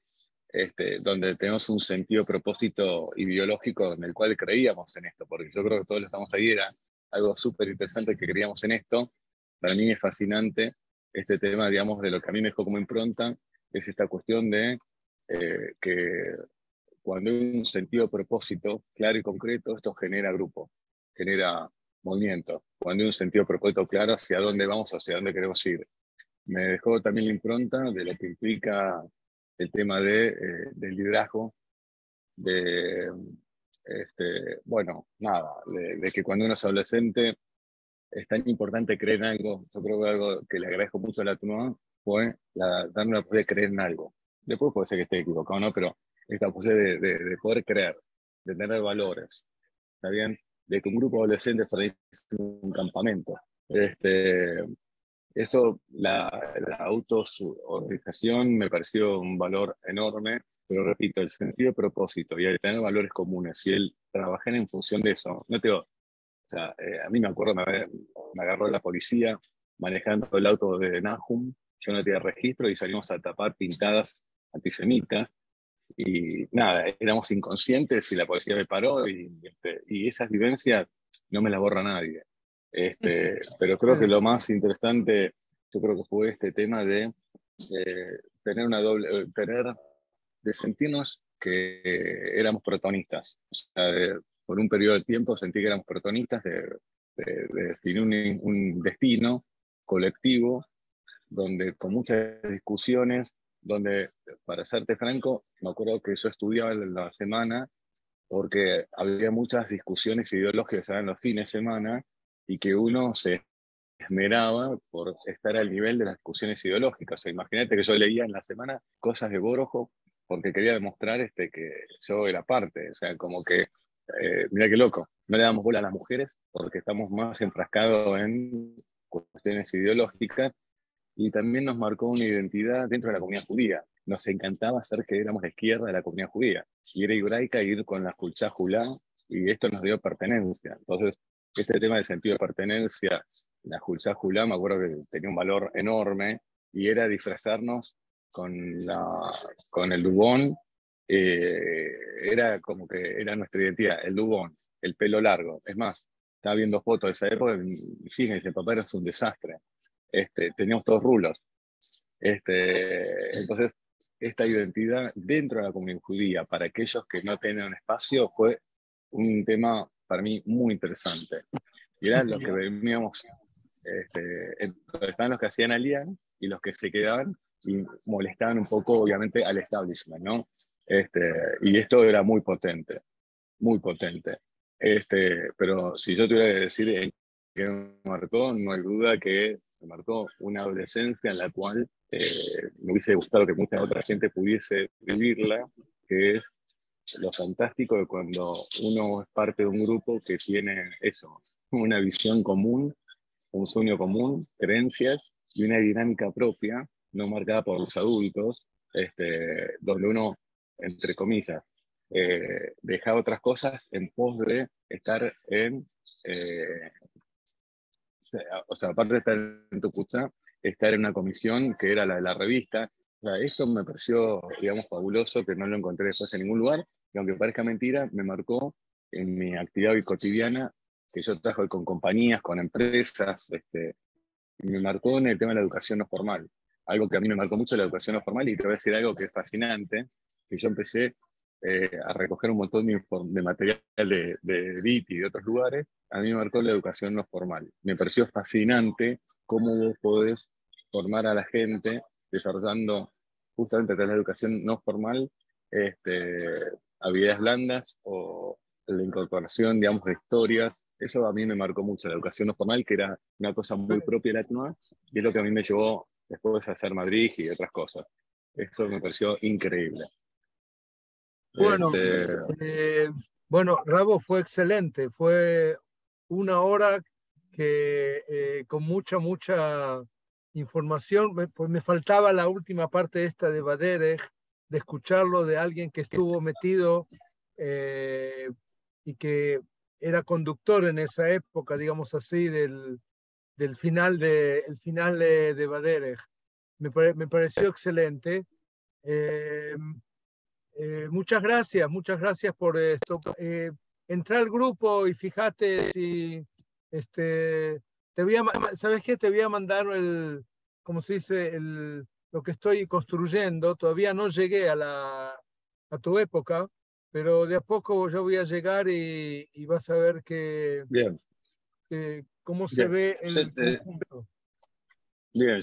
Donde tenemos un sentido propósito ideológico en el cual creíamos en esto, porque yo creo que todos los que estamos ahí era algo súper interesante que creíamos en esto. Para mí es fascinante este tema, digamos, de lo que a mí me dejó como impronta, es esta cuestión de que cuando hay un sentido de propósito claro y concreto, esto genera grupo, genera movimiento. Cuando hay un sentido de propósito claro hacia dónde vamos, hacia dónde queremos ir. Me dejó también la impronta de lo que implica el tema del liderazgo, de, bueno, nada, de que cuando uno es adolescente es tan importante creer en algo. Yo creo que algo que le agradezco mucho a la TUNOA fue darme la posibilidad de creer en algo. Después puede ser que esté equivocado, ¿no? Pero esta posibilidad de poder creer, de tener valores, ¿está bien? De que un grupo de adolescentes realice un campamento. Eso, la autoorganización me pareció un valor enorme, pero repito, el sentido de propósito y el tener valores comunes y el trabajar en función de eso. No te digo, o sea, a mí me acuerdo, me agarró la policía manejando el auto de Nahum, yo no tenía registro y salimos a tapar pintadas antisemitas y nada, éramos inconscientes y la policía me paró y esas vivencias no me las borra nadie. Pero creo que Sí, lo más interesante, yo creo que fue este tema de tener una doble, de sentirnos que éramos protagonistas. O sea, por un periodo de tiempo sentí que éramos protagonistas de definir un destino colectivo, donde con muchas discusiones, donde, para serte franco, me acuerdo que yo estudiaba en la semana porque había muchas discusiones ideológicas en los fines de semana y que uno se esmeraba por estar al nivel de las discusiones ideológicas. O sea, imagínate que yo leía en la semana cosas de Borojov porque quería demostrar que yo era parte. O sea, como que Mirá qué loco, no le damos bola a las mujeres porque estamos más enfrascados en cuestiones ideológicas y también nos marcó una identidad dentro de la comunidad judía. Nos encantaba ser que éramos la izquierda de la comunidad judía. Y era hebraica ir con la Julchá Julá, y esto nos dio pertenencia. Entonces, este tema del sentido de pertenencia, la Julchá Julá, me acuerdo que tenía un valor enorme, y era disfrazarnos con el dubón. Era como que era nuestra identidad, el dubón, el pelo largo. Es más, estaba viendo fotos de esa época y sí, me dice, papá, eras un desastre. Teníamos todos rulos. Entonces, esta identidad dentro de la comunidad judía, para aquellos que no tenían espacio, fue un tema para mí muy interesante. Y eran los que veníamos, estaban los que hacían alían y los que se quedaban y molestaban un poco, obviamente, al establishment, ¿no? Y esto era muy potente, muy potente. Pero si yo tuviera que decir en qué me marcó, no hay duda que me marcó una adolescencia en la cual me hubiese gustado que mucha otra gente pudiese vivirla, que es lo fantástico de cuando uno es parte de un grupo que tiene eso, una visión común, un sueño común, creencias y una dinámica propia, no marcada por los adultos, donde uno, entre comillas, deja otras cosas en pos de estar o sea, aparte de estar en tu cucha, estar en una comisión que era la de la revista. O sea, esto me pareció, digamos, fabuloso, que no lo encontré después en ningún lugar, y aunque parezca mentira, me marcó en mi actividad cotidiana, que yo trabajo con compañías, con empresas, y me marcó en el tema de la educación no formal. Algo que a mí me marcó mucho la educación no formal, y te voy a decir algo que es fascinante, que yo empecé a recoger un montón de material de DIT y de otros lugares. A mí me marcó la educación no formal. Me pareció fascinante cómo vos podés formar a la gente desarrollando justamente a través de la educación no formal habilidades blandas o la incorporación, digamos, de historias. Eso a mí me marcó mucho, la educación no formal, que era una cosa muy propia de la TNUA, y es lo que a mí me llevó después a hacer Madrid y otras cosas. Eso me pareció increíble. Bueno, Este, bueno, Rabo, fue excelente. Fue una hora que con mucha información. Pues me faltaba la última parte esta de Baderech, de escucharlo de alguien que estuvo metido eh, y que era conductor en esa época, digamos así, el final de Baderech. Me pareció excelente. Eh, muchas gracias por esto. Entra al grupo y fíjate si ¿sabes qué? Te voy a mandar como se dice, lo que estoy construyendo. Todavía no llegué a tu época, pero de a poco yo voy a llegar y vas a ver bien, cómo se bien. ve Yo el te, conjunto. bien,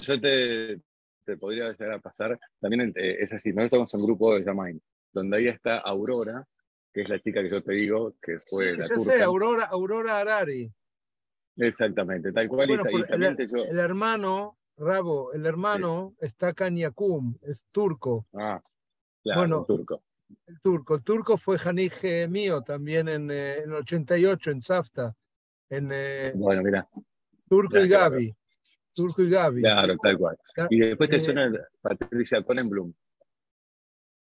te podría llegar a pasar. También es así, nosotros estamos en un grupo de Yamain, donde ahí está Aurora, que es la chica que yo te digo, que fue Sí, la ya sé, turca. Aurora Harari. Exactamente, tal cual. Bueno, Y también te yo. el hermano, Rabo, el Sí. hermano está acá en Yakum, es turco. Ah, claro, el Bueno, turco. el turco fue janije mío también en el 88 en Safta, en Bueno, mira, Turco y qué bárbaro. Gaby, Turco y Gaby. Claro, tal cual. Ya, Y después te suena Patricia Corenblum.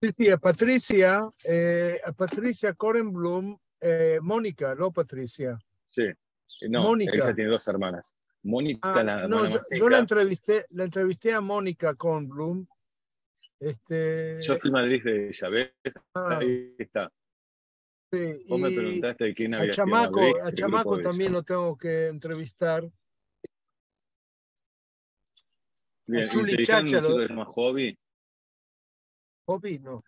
sí, sí, a Patricia Korenblum, Mónica, no Patricia, Sí. No, ella Mónica. tiene dos hermanas. Mónica, la No, hermana más yo chica. la entrevisté a Mónica Korenblum. Yo fui a Madrid de ella, ¿ves? Ah, Ahí está. sí, Vos me y preguntaste de quién había sido Madrid, A el grupo Chamaco de también ella. lo tengo que entrevistar. A Bien, y te Chuli dijeron un chico Cháchalo, que se llama Hobby. Hobby, no.